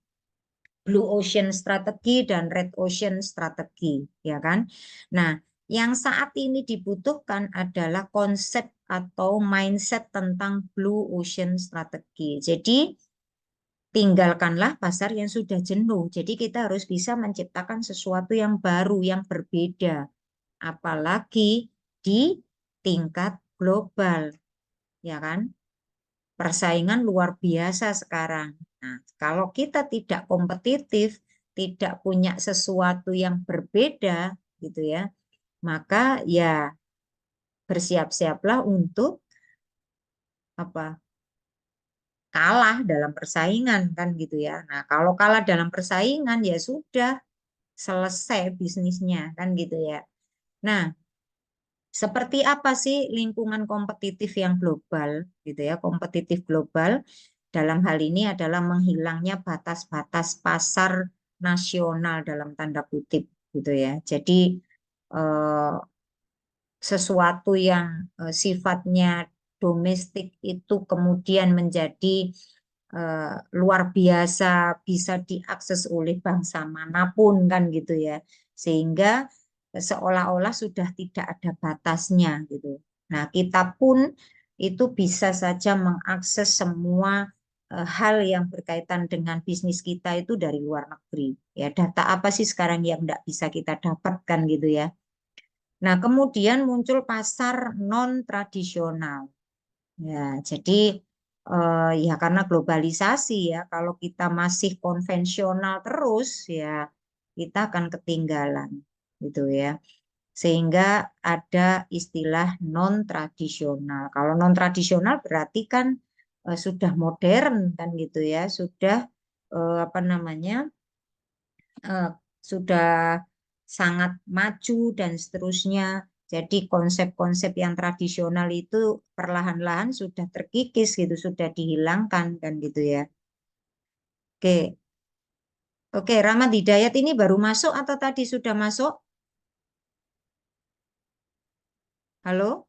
Blue Ocean strategi dan Red Ocean strategi, ya kan? Nah, yang saat ini dibutuhkan adalah konsep atau mindset tentang Blue Ocean strategi. Jadi, tinggalkanlah pasar yang sudah jenuh. Jadi, kita harus bisa menciptakan sesuatu yang baru, yang berbeda, apalagi di tingkat global, ya kan? Persaingan luar biasa sekarang. Nah, kalau kita tidak kompetitif, tidak punya sesuatu yang berbeda, gitu ya, maka ya bersiap-siaplah untuk apa? Kalah dalam persaingan kan gitu ya. Nah, kalau kalah dalam persaingan ya sudah selesai bisnisnya kan gitu ya. Nah, seperti apa sih lingkungan kompetitif yang global gitu ya? Kompetitif global dalam hal ini adalah menghilangnya batas-batas pasar nasional dalam tanda kutip gitu ya. Jadi eh, sesuatu yang sifatnya domestik itu kemudian menjadi luar biasa bisa diakses oleh bangsa manapun kan gitu ya. Sehingga seolah-olah sudah tidak ada batasnya gitu. Nah, kita pun itu bisa saja mengakses semua hal yang berkaitan dengan bisnis kita itu dari luar negeri. Ya, data apa sih sekarang yang tidak bisa kita dapatkan gitu ya. Nah, kemudian muncul pasar non-tradisional. Ya, jadi ya karena globalisasi ya, kalau kita masih konvensional terus ya kita akan ketinggalan gitu ya. Sehingga ada istilah non-tradisional. Kalau non-tradisional berarti kan sudah modern kan gitu ya, sudah apa namanya? eh, sudah sangat maju dan seterusnya. Jadi konsep-konsep yang tradisional itu perlahan-lahan sudah terkikis gitu, sudah dihilangkan kan gitu ya. Oke, oke, Rahmat Hidayat ini baru masuk atau tadi sudah masuk? Halo?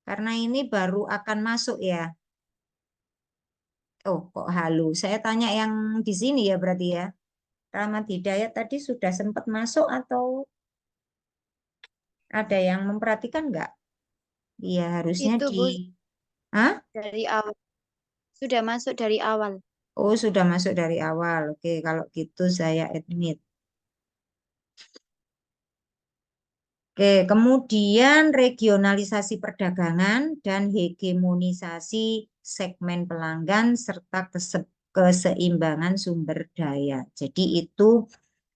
Karena ini baru akan masuk ya. Oh, kok halo? Saya tanya yang di sini ya berarti ya. Rahmat Hidayat tadi sudah sempat masuk atau ada yang memperhatikan nggak? Iya, harusnya Itu di... Bu Hah? dari awal. Sudah masuk dari awal. Oh, sudah masuk dari awal. Oke, kalau gitu saya admit. Oke, kemudian regionalisasi perdagangan dan hegemonisasi segmen pelanggan serta keseimbangan sumber daya. Jadi itu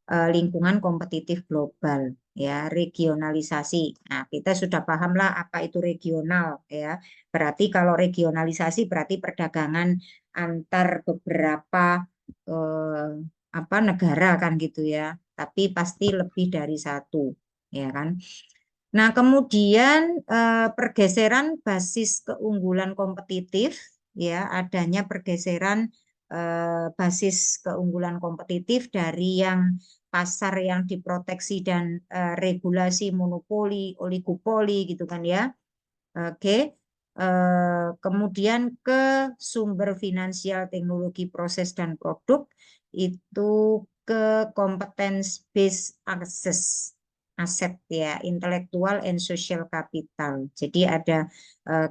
lingkungan kompetitif global, ya, regionalisasi. Nah, kita sudah pahamlah apa itu regional, ya. Berarti kalau regionalisasi berarti perdagangan antar beberapa eh, apa negara kan gitu ya. Tapi pasti lebih dari satu, ya kan. Nah, kemudian pergeseran basis keunggulan kompetitif, ya, adanya pergeseran basis keunggulan kompetitif dari yang pasar yang diproteksi dan regulasi monopoli, oligopoli gitu kan ya. Oke. Kemudian ke sumber finansial, teknologi, proses dan produk itu ke competence based access aset ya, intelektual and social capital. Jadi ada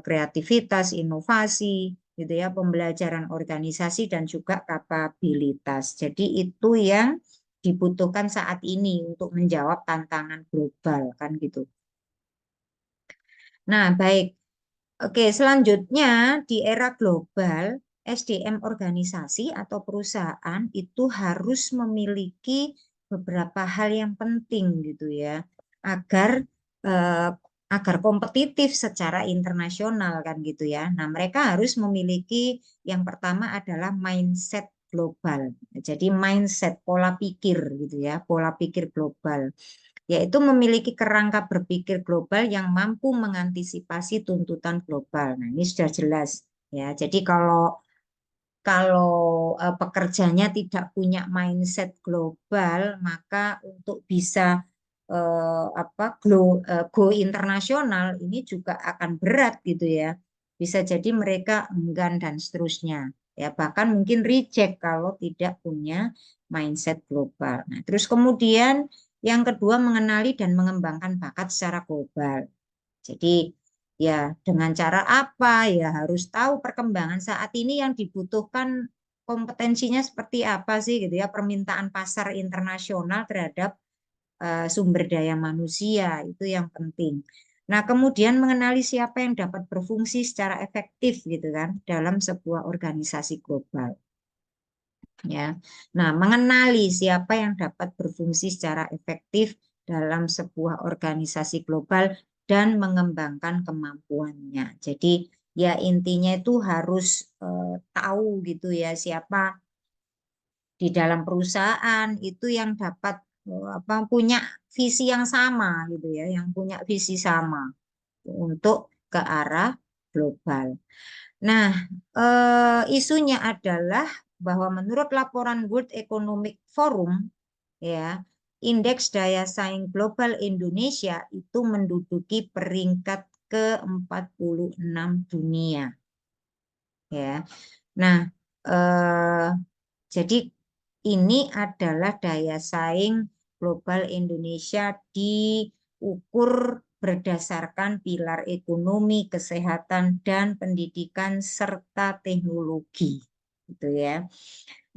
kreativitas, inovasi, gitu ya, pembelajaran organisasi dan juga kapabilitas. Jadi itu yang dibutuhkan saat ini untuk menjawab tantangan global kan gitu. Nah, baik. Oke, selanjutnya di era global, SDM organisasi atau perusahaan itu harus memiliki beberapa hal yang penting gitu ya, agar eh, agar kompetitif secara internasional kan gitu ya. Nah, mereka harus memiliki yang pertama adalah mindset global. Jadi mindset pola pikir gitu ya, pola pikir global, yaitu memiliki kerangka berpikir global yang mampu mengantisipasi tuntutan global. Nah, ini sudah jelas ya. Jadi kalau kalau pekerjanya tidak punya mindset global, maka untuk bisa go internasional ini juga akan berat gitu ya. Bisa jadi mereka enggan dan seterusnya. Ya, bahkan mungkin reject kalau tidak punya mindset global. Nah, terus kemudian yang kedua mengenali dan mengembangkan bakat secara global. Jadi ya dengan cara apa ya harus tahu perkembangan saat ini yang dibutuhkan kompetensinya seperti apa sih gitu ya, permintaan pasar internasional terhadap sumber daya manusia itu yang penting. Nah, kemudian mengenali siapa yang dapat berfungsi secara efektif gitu kan dalam sebuah organisasi global ya. Nah, mengenali siapa yang dapat berfungsi secara efektif dalam sebuah organisasi global dan mengembangkan kemampuannya. Jadi ya intinya itu harus tahu gitu ya siapa di dalam perusahaan itu yang dapat apa punya visi yang sama gitu ya, yang punya visi sama untuk ke arah global. Nah, isunya adalah bahwa menurut laporan World Economic Forum, ya, indeks daya saing global Indonesia itu menduduki peringkat ke-46 dunia. Ya, nah, eh, jadi ini adalah daya saing global Indonesia diukur berdasarkan pilar ekonomi, kesehatan, dan pendidikan serta teknologi. Gitu ya.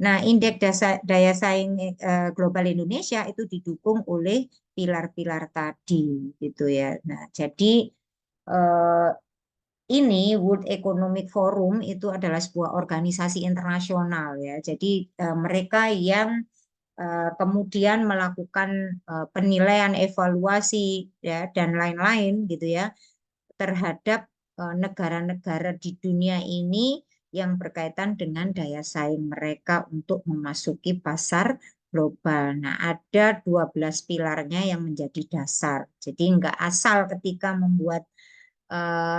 Nah, indeks daya saing global Indonesia itu didukung oleh pilar-pilar tadi, gitu ya. Nah, jadi eh, ini World Economic Forum itu adalah sebuah organisasi internasional ya. Jadi mereka yang kemudian melakukan penilaian, evaluasi ya dan lain-lain gitu ya terhadap negara-negara di dunia ini yang berkaitan dengan daya saing mereka untuk memasuki pasar global. Nah, ada 12 pilarnya yang menjadi dasar. Jadi nggak asal ketika membuat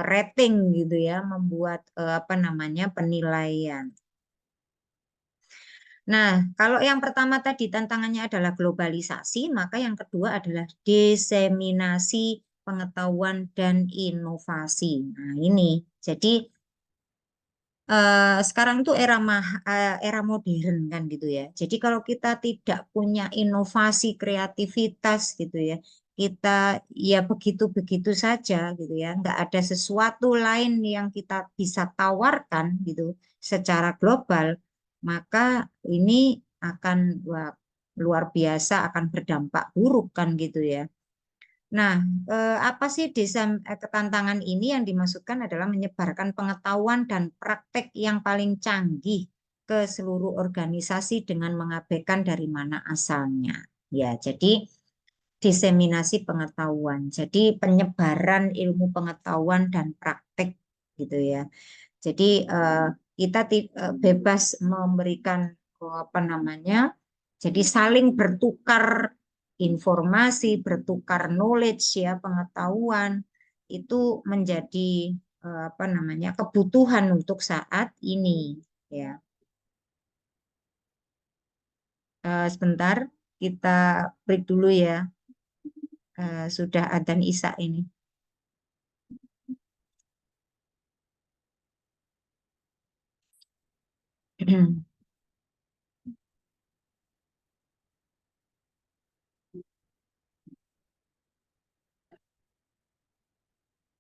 rating gitu ya, membuat apa namanya penilaian. Nah, kalau yang pertama tadi tantangannya adalah globalisasi, maka yang kedua adalah diseminasi pengetahuan dan inovasi. Nah, ini jadi sekarang itu era modern kan gitu ya. Jadi kalau kita tidak punya inovasi, kreativitas gitu ya, kita ya begitu-begitu saja gitu ya. Nggak ada sesuatu lain yang kita bisa tawarkan gitu secara global, maka ini akan wah, luar biasa akan berdampak buruk kan gitu ya. Nah, apa sih ketantangan ini yang dimaksudkan adalah menyebarkan pengetahuan dan praktek yang paling canggih ke seluruh organisasi dengan mengabaikan dari mana asalnya. Ya, jadi diseminasi pengetahuan. Jadi penyebaran ilmu pengetahuan dan praktek gitu ya. Jadi kita bebas memberikan apa namanya? Jadi saling bertukar informasi, bertukar knowledge ya, pengetahuan itu menjadi apa namanya? Kebutuhan untuk saat ini ya. Sebentar kita break dulu ya. Sudah adzan Isya ini.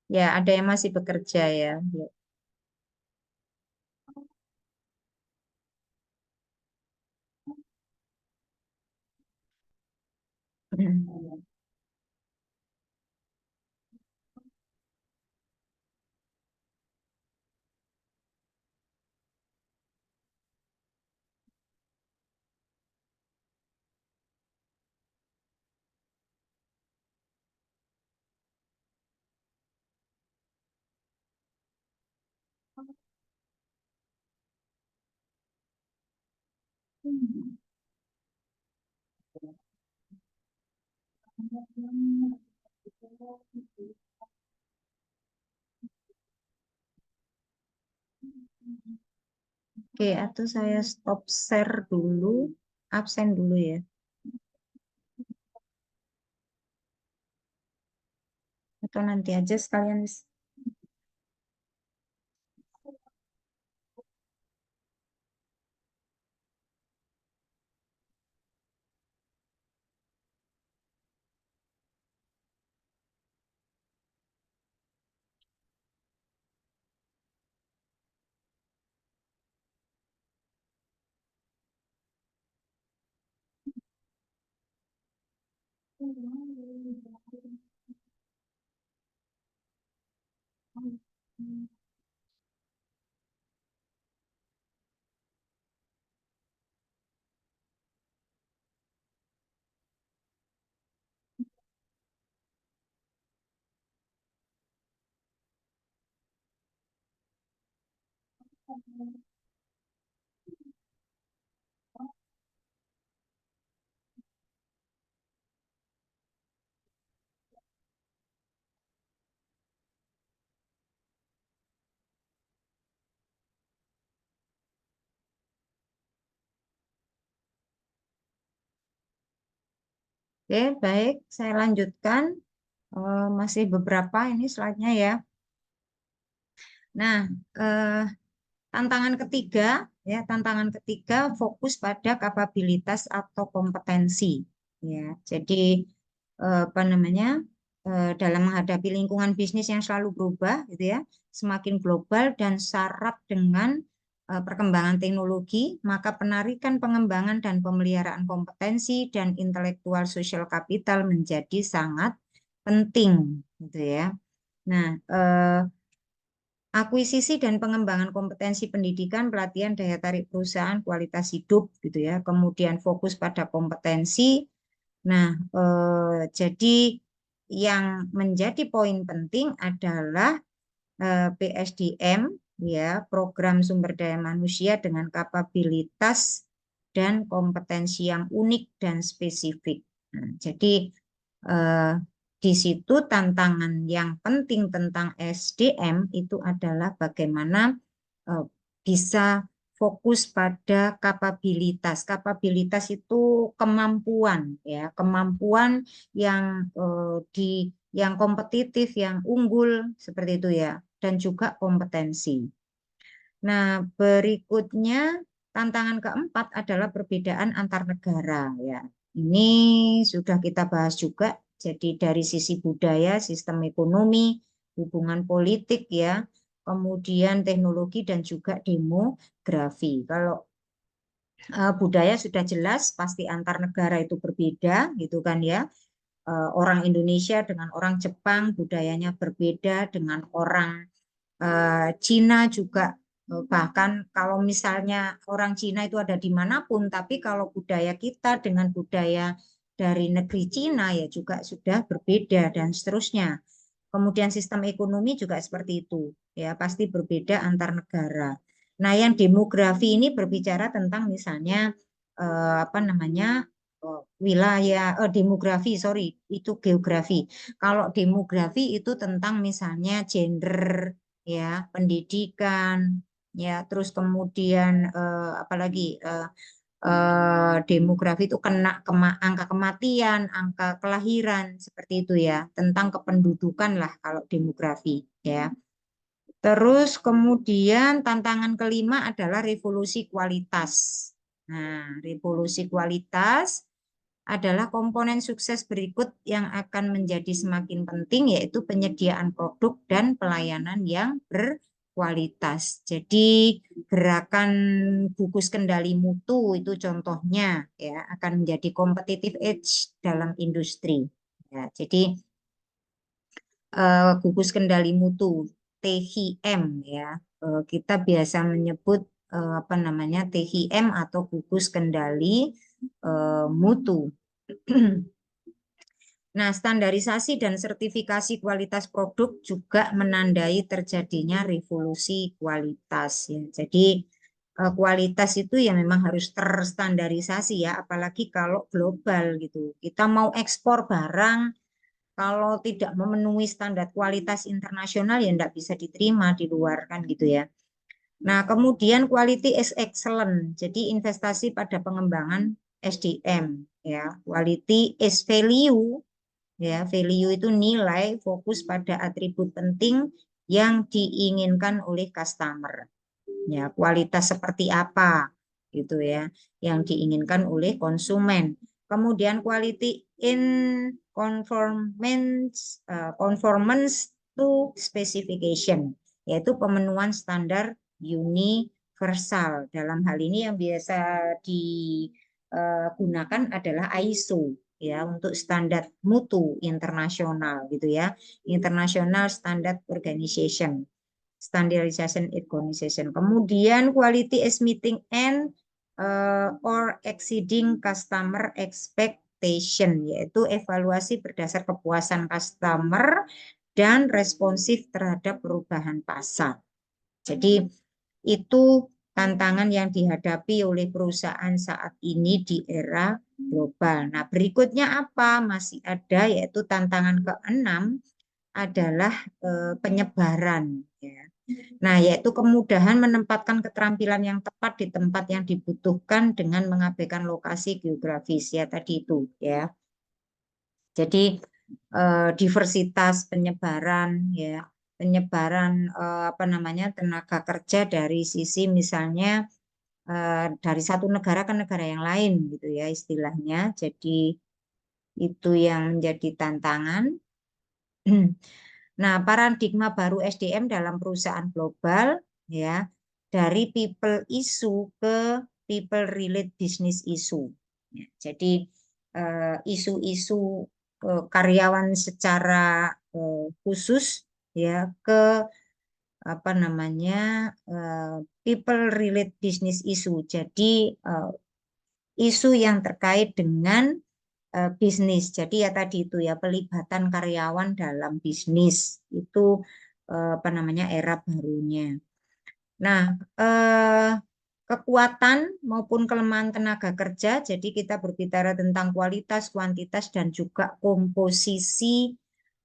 Ya, ada yang masih bekerja ya. Ya. Oke, atau saya stop share dulu, absen dulu ya. Atau nanti aja sekalian. Oke, baik, saya lanjutkan. Masih beberapa ini slide-nya ya. Nah, eh, tantangan ketiga, ya, tantangan ketiga fokus pada kapabilitas atau kompetensi. Ya, jadi apa namanya dalam menghadapi lingkungan bisnis yang selalu berubah, gitu ya, semakin global dan syarat dengan perkembangan teknologi, maka penarikan pengembangan dan pemeliharaan kompetensi dan intelektual social capital menjadi sangat penting, gitu ya. Nah, akuisisi dan pengembangan kompetensi pendidikan, pelatihan daya tarik perusahaan, kualitas hidup gitu ya. Kemudian fokus pada kompetensi. Nah, jadi yang menjadi poin penting adalah PSDM ya, program sumber daya manusia dengan kapabilitas dan kompetensi yang unik dan spesifik. Nah, jadi eh, di situ tantangan yang penting tentang SDM itu adalah bagaimana eh, bisa fokus pada kapabilitas. Kapabilitas itu kemampuan ya, kemampuan yang yang kompetitif, yang unggul seperti itu ya, dan juga kompetensi. Nah, berikutnya tantangan keempat adalah perbedaan antar negara ya. Ini sudah kita bahas juga. Jadi dari sisi budaya, sistem ekonomi, hubungan politik ya, kemudian teknologi dan juga demografi. Kalau budaya sudah jelas, pasti antar negara itu berbeda gitu kan ya. Orang Indonesia dengan orang Jepang budayanya berbeda, dengan orang Cina juga, bahkan kalau misalnya orang Cina itu ada dimanapun, tapi kalau budaya kita dengan budaya dari negeri Cina ya juga sudah berbeda dan seterusnya. Kemudian sistem ekonomi juga seperti itu, ya pasti berbeda antar negara. Nah, yang demografi ini berbicara tentang misalnya apa namanya wilayah demografi, sorry, itu geografi. Kalau demografi itu tentang misalnya gender, ya pendidikan, ya terus kemudian apalagi demografi itu kena angka kematian, angka kelahiran seperti itu ya, tentang kependudukan lah kalau demografi ya. Terus kemudian tantangan kelima adalah revolusi kualitas. Nah, revolusi kualitas adalah komponen sukses berikut yang akan menjadi semakin penting, yaitu penyediaan produk dan pelayanan yang berkualitas. Jadi gerakan gugus kendali mutu itu contohnya ya akan menjadi competitive edge dalam industri. Ya, jadi gugus kendali mutu THM ya, kita biasa menyebut apa namanya THM atau gugus kendali mutu. Nah, standarisasi dan sertifikasi kualitas produk juga menandai terjadinya revolusi kualitas ya. Jadi kualitas itu ya memang harus terstandarisasi ya, apalagi kalau global gitu. Kita mau ekspor barang, kalau tidak memenuhi standar kualitas internasional ya tidak bisa diterima di luar kan gitu ya. Nah, kemudian quality is excellent. Jadi investasi pada pengembangan SDM ya. Quality is value. Ya, value itu nilai, fokus pada atribut penting yang diinginkan oleh customer. Ya, kualitas seperti apa gitu ya, yang diinginkan oleh konsumen. Kemudian quality in conformance to specification, yaitu pemenuhan standar universal. Dalam hal ini yang biasa digunakan adalah ISO ya untuk standar mutu internasional gitu ya, International Standard Organization. Standardization Organization. Kemudian quality is meeting and or exceeding customer expectation, yaitu evaluasi berdasar kepuasan customer dan responsif terhadap perubahan pasar. Jadi itu tantangan yang dihadapi oleh perusahaan saat ini di era global. Nah, berikutnya apa? Masih ada, yaitu tantangan keenam adalah penyebaran. Ya. Nah, yaitu kemudahan menempatkan keterampilan yang tepat di tempat yang dibutuhkan dengan mengabaikan lokasi geografis ya tadi itu ya. Jadi diversitas penyebaran ya, penyebaran apa namanya tenaga kerja dari sisi misalnya dari satu negara ke negara yang lain gitu ya istilahnya. Jadi itu yang menjadi tantangan. Nah, paradigma baru SDM dalam perusahaan global ya, dari people issue ke people relate business issue. Ya, jadi isu-isu karyawan secara khusus ya ke apa namanya people relate business issue. Jadi isu yang terkait dengan bisnis. Jadi ya tadi itu ya pelibatan karyawan dalam bisnis itu apa namanya era barunya. Nah, kekuatan maupun kelemahan tenaga kerja. Jadi kita berbicara tentang kualitas, kuantitas dan juga komposisi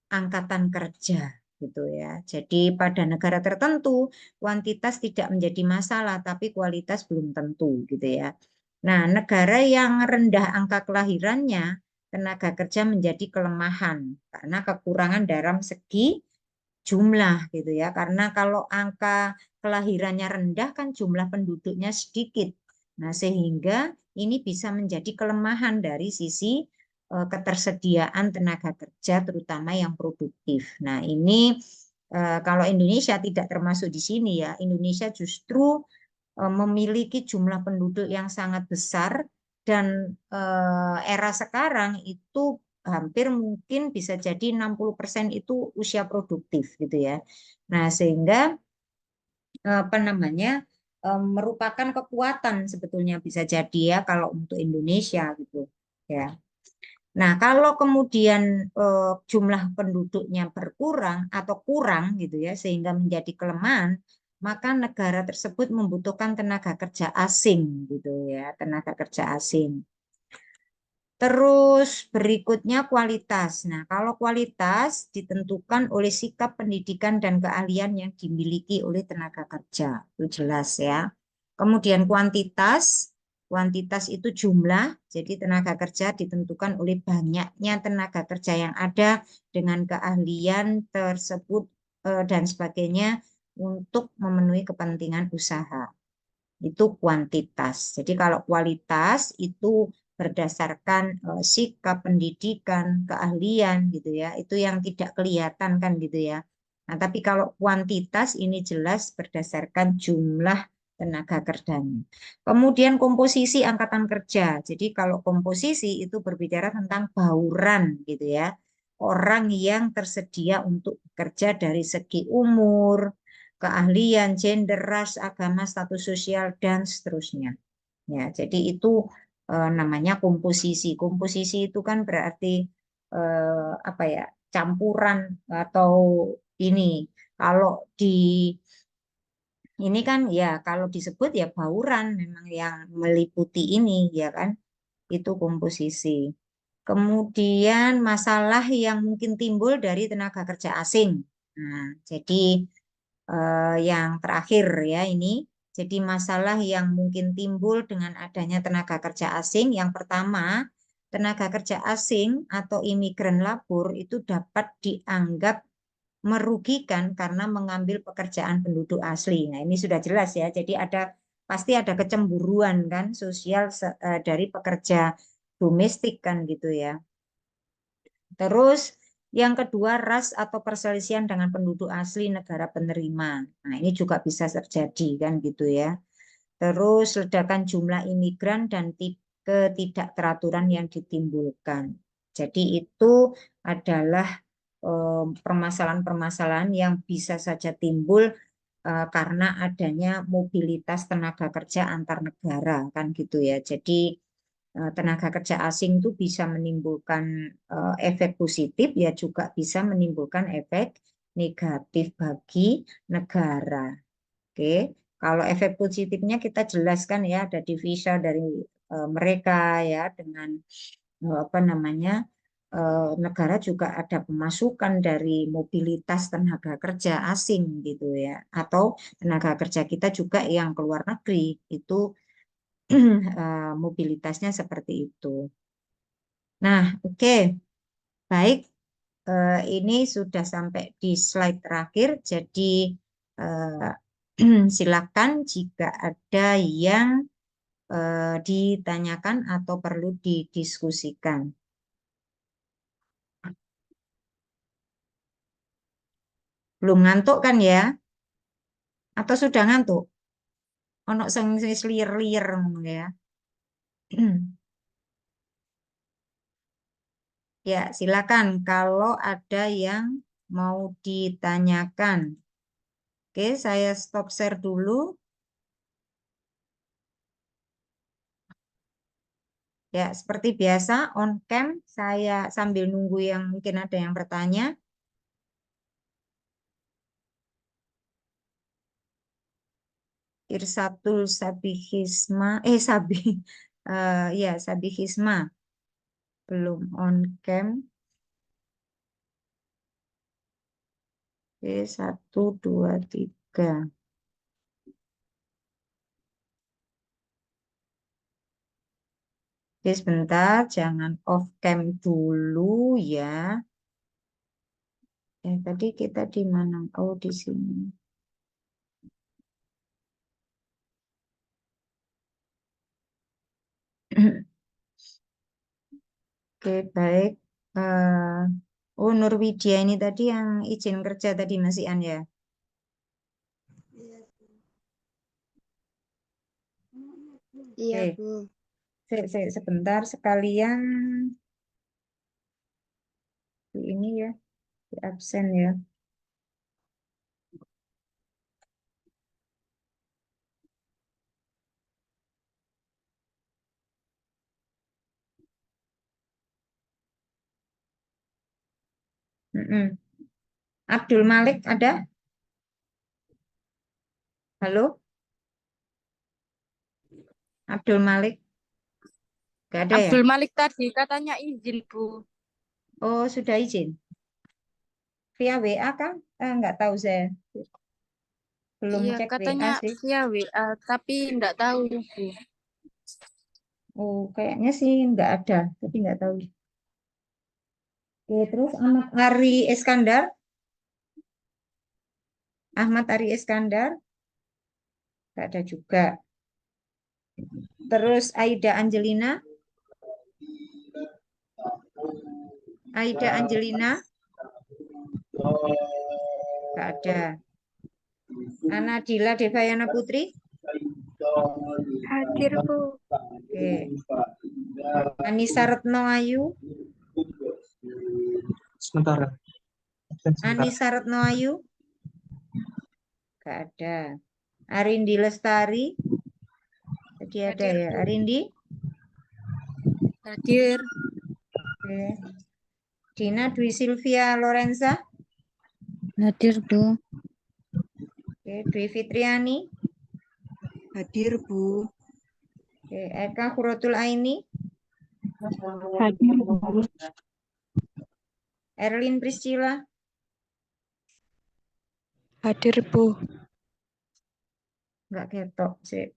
angkatan kerja gitu ya. Jadi pada negara tertentu kuantitas tidak menjadi masalah tapi kualitas belum tentu gitu ya. Nah, negara yang rendah angka kelahirannya tenaga kerja menjadi kelemahan karena kekurangan dalam segi jumlah gitu ya. Karena kalau angka kelahirannya rendah kan jumlah penduduknya sedikit. Nah, sehingga ini bisa menjadi kelemahan dari sisi ketersediaan tenaga kerja terutama yang produktif. Nah, ini kalau Indonesia tidak termasuk di sini ya. Indonesia justru memiliki jumlah penduduk yang sangat besar dan era sekarang itu hampir mungkin bisa jadi 60% itu usia produktif gitu ya. Nah, sehingga apa namanya merupakan kekuatan sebetulnya bisa jadi ya kalau untuk Indonesia gitu ya. Nah, kalau kemudian jumlah penduduknya berkurang atau kurang gitu ya, sehingga menjadi kelemahan, maka negara tersebut membutuhkan tenaga kerja asing gitu ya, tenaga kerja asing. Terus berikutnya kualitas. Nah, kalau kualitas ditentukan oleh sikap pendidikan dan keahlian yang dimiliki oleh tenaga kerja. Itu jelas ya. Kemudian kuantitas. Kuantitas itu jumlah. Jadi tenaga kerja ditentukan oleh banyaknya tenaga kerja yang ada dengan keahlian tersebut dan sebagainya untuk memenuhi kepentingan usaha. Itu kuantitas. Jadi kalau kualitas itu berdasarkan sikap pendidikan, keahlian gitu ya. Itu yang tidak kelihatan kan gitu ya. Nah, tapi kalau kuantitas ini jelas berdasarkan jumlah tenaga kerjanya. Kemudian komposisi angkatan kerja. Jadi kalau komposisi itu berbicara tentang bauran gitu ya. Orang yang tersedia untuk bekerja dari segi umur, keahlian, gender, ras, agama, status sosial, dan seterusnya. Ya, jadi itu namanya komposisi. Komposisi itu kan berarti apa ya, campuran atau ini. Kalau di ini kan ya kalau disebut ya bauran memang yang meliputi ini ya kan, itu komposisi. Kemudian masalah yang mungkin timbul dari tenaga kerja asing. Nah, jadi yang terakhir ya ini. Jadi masalah yang mungkin timbul dengan adanya tenaga kerja asing. Yang pertama, tenaga kerja asing atau imigran labor itu dapat dianggap merugikan karena mengambil pekerjaan penduduk asli. Nah, ini sudah jelas ya. Jadi pasti ada kecemburuan kan sosial dari pekerja domestik kan gitu ya. Terus yang kedua, ras atau perselisihan dengan penduduk asli negara penerima. Nah, ini juga bisa terjadi kan gitu ya. Terus ledakan jumlah imigran dan ketidakteraturan yang ditimbulkan. Jadi itu adalah permasalahan-permasalahan yang bisa saja timbul karena adanya mobilitas tenaga kerja antar negara kan gitu ya. Jadi tenaga kerja asing itu bisa menimbulkan efek positif ya juga bisa menimbulkan efek negatif bagi negara. Oke, kalau efek positifnya kita jelaskan ya ada divisa dari mereka ya dengan apa namanya negara juga ada pemasukan dari mobilitas tenaga kerja asing gitu ya atau tenaga kerja kita juga yang keluar negeri itu mobilitasnya seperti itu. Nah, oke, baik. Ini sudah sampai di slide terakhir, jadi silakan jika ada yang ditanyakan atau perlu didiskusikan. Belum ngantuk kan ya? Atau sudah ngantuk? Ono sing wis liyer-liyer ngono ya. Ya, silakan kalau ada yang mau ditanyakan. Oke, saya stop share dulu. Ya, seperti biasa on cam saya sambil nunggu yang mungkin ada yang bertanya. Irsatul Sabihisma, ya Sabihisma belum on cam. Oke, 1, 2, 3. Oke, sebentar, jangan off cam dulu ya. Tadi kita di mana? Oh, di sini. Oke, baik. Oh, Nurwidia ini tadi yang izin kerja tadi Mas Ian ya. Iya, Oke, Bu. sebentar sekalian ini ya, di absen ya. Mm-mm. Abdul Malik ada? Halo, Abdul Malik? Gak ada ya? Abdul Malik tadi katanya izin, Bu. Oh, sudah izin. Via WA kan? Nggak tahu saya. Belum Iya, cek WA katanya sih. via WA, tapi nggak tahu, Bu. Oh, kayaknya sih nggak ada, tapi nggak tahu. Oke, terus Ahmad Ari Iskandar. Ahmad Ari Iskandar. Nggak ada juga. Terus Aida Angelina. Aida Angelina. Nggak ada. Anadila Devayana Putri. Hadir, Bu. Oke. Anissa Retno Ayu. Sebentar. Sebentar. Anissa Retno Ayu. Nggak ada. Arindi Lestari. Tadi ada Hadir, ya. Bu. Arindi. Hadir. Oke. Dina Dwi Silvia Lorenza. Hadir, Bu. Oke. Dwi Fitriani. Hadir, Bu. Oke. Eka Khuratul Aini. Hadir, Bu. Erlin Priscila. Hadir, Bu. Nggak ketok sih.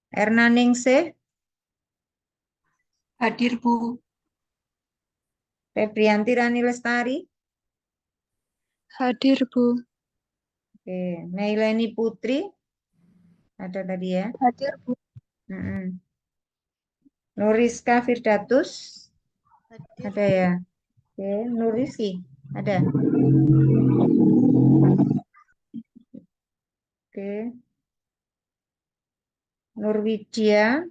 Erna Ningsih. Hadir, Bu. Febrianti Rani Lestari. Hadir, Bu. Oke. Nailani Putri. Ada tadi ya. Hadir, Bu. Mm-mm. Nuriska Firdatus. Hadir. Ada ya. Oke. Nuriski. Ada. Oke. Nurwidia.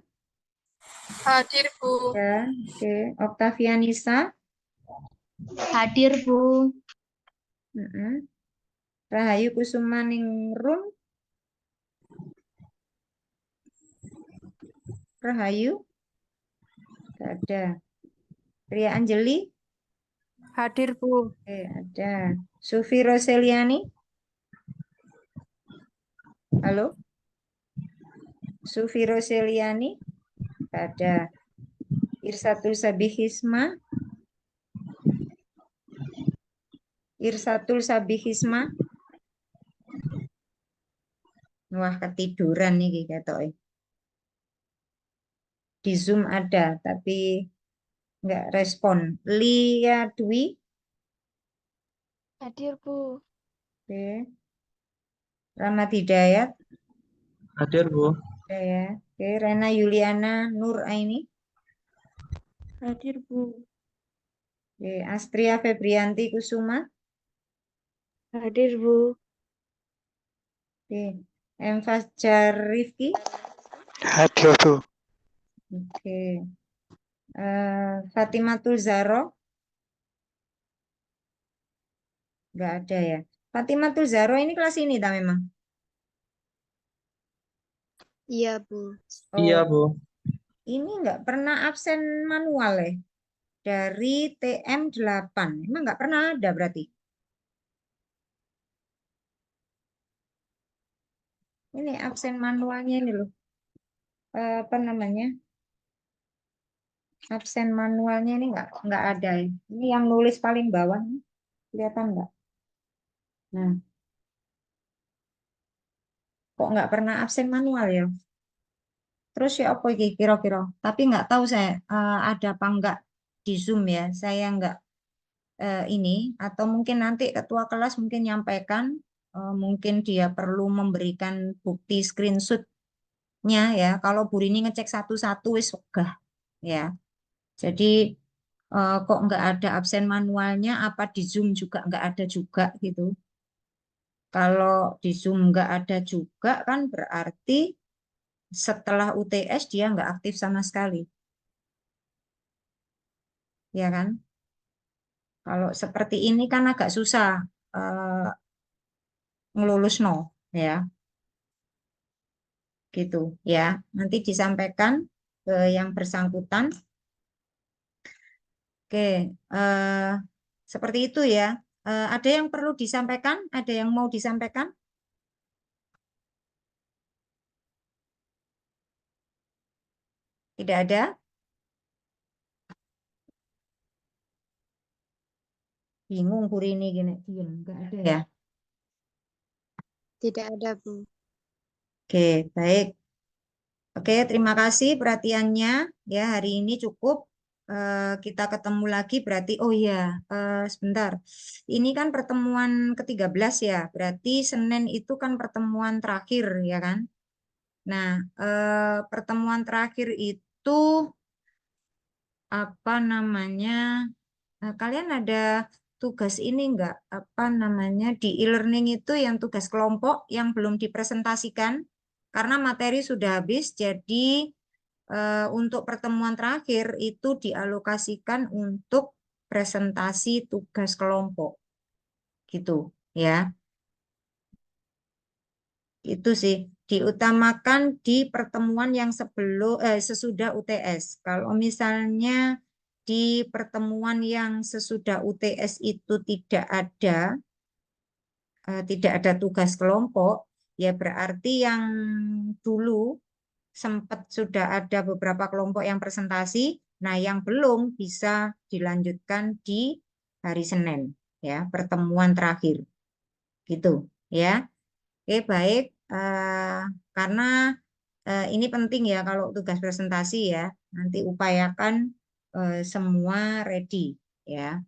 Hadir, Bu. Ya. Oke. Oktavianisa. Hadir, Bu. Mm-mm. Rahayu Kusumaningrum. Rahayu. Nggak ada. Ria Anjeli. Hadir, Bu. Oke, ada. Sufi Roseliani. Halo. Sufi Roseliani. Nggak ada. Irsatul Sabihisma. Irsatul Sabihisma. Wah, ketiduran nih ketoke. Di Zoom ada, tapi nggak respon. Lia Dwi. Hadir, Bu. Oke. Rahmat Hidayat. Hadir, Bu. Ada ya. Oke. Rena Yuliana Nur Aini. Hadir, Bu. Oke. Astria Febrianti Kusuma. Hadir, Bu. Oke. M. Fajar Rifki. Hadir, Bu. Oke. Fatimatul Zaro. Nggak ada ya. Fatimatul Zaro ini kelas ini tak memang? Iya, Bu. Iya, Oh, Bu. ini nggak pernah absen manual ya. Dari TM8. Emang nggak pernah ada berarti. Ini absen manualnya ini loh. Apa namanya? Absen manualnya ini nggak ada ya. Ini yang nulis paling bawah nih. Kelihatan nggak? Nah, kok nggak pernah absen manual ya? Terus ya apa iki kira-kira? Tapi nggak tahu saya ada apa nggak di Zoom ya. Saya nggak ini atau mungkin nanti ketua kelas mungkin nyampaikan mungkin dia perlu memberikan bukti screenshotnya ya. Kalau Bu Rini ngecek satu-satu wis wegah ya. Jadi kok nggak ada absen manualnya? Apa di Zoom juga nggak ada juga gitu? Kalau di Zoom nggak ada juga kan berarti setelah UTS dia nggak aktif sama sekali, ya kan? Kalau seperti ini kan agak susah eh, ngelulus no, ya, gitu, ya. Nanti disampaikan ke yang bersangkutan. Oke, Seperti itu ya. Ada yang perlu disampaikan? Ada yang mau disampaikan? Tidak ada? Bingung Bu Rini gini. Diem, enggak ada ya. Tidak ada, Bu. Oke, baik. Oke, terima kasih perhatiannya. Ya, hari ini cukup. Kita ketemu lagi berarti, oh iya, sebentar. Ini kan pertemuan ke-13 ya, berarti Senin itu kan pertemuan terakhir ya kan? Nah, pertemuan terakhir itu apa namanya? Kalian ada tugas ini enggak? Apa namanya? Di e-learning itu yang tugas kelompok yang belum dipresentasikan karena materi sudah habis, jadi untuk pertemuan terakhir itu dialokasikan untuk presentasi tugas kelompok. Gitu ya. Itu sih diutamakan di pertemuan yang sesudah UTS. Kalau misalnya di pertemuan yang sesudah UTS itu tidak ada tugas kelompok, ya berarti yang dulu sempat sudah ada beberapa kelompok yang presentasi, nah yang belum bisa dilanjutkan di hari Senin, ya pertemuan terakhir, gitu ya. Oke, baik. Karena ini penting ya kalau tugas presentasi ya. Nanti upayakan semua ready ya.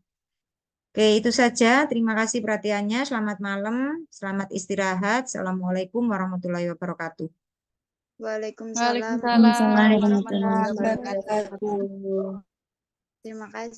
Oke, itu saja. Terima kasih perhatiannya. Selamat malam, selamat istirahat. Assalamualaikum warahmatullahi wabarakatuh. Waalaikumsalam Waalaikumsalam warahmatullahi warahmatullahi wabarakatuh. wabarakatuh. Terima kasih.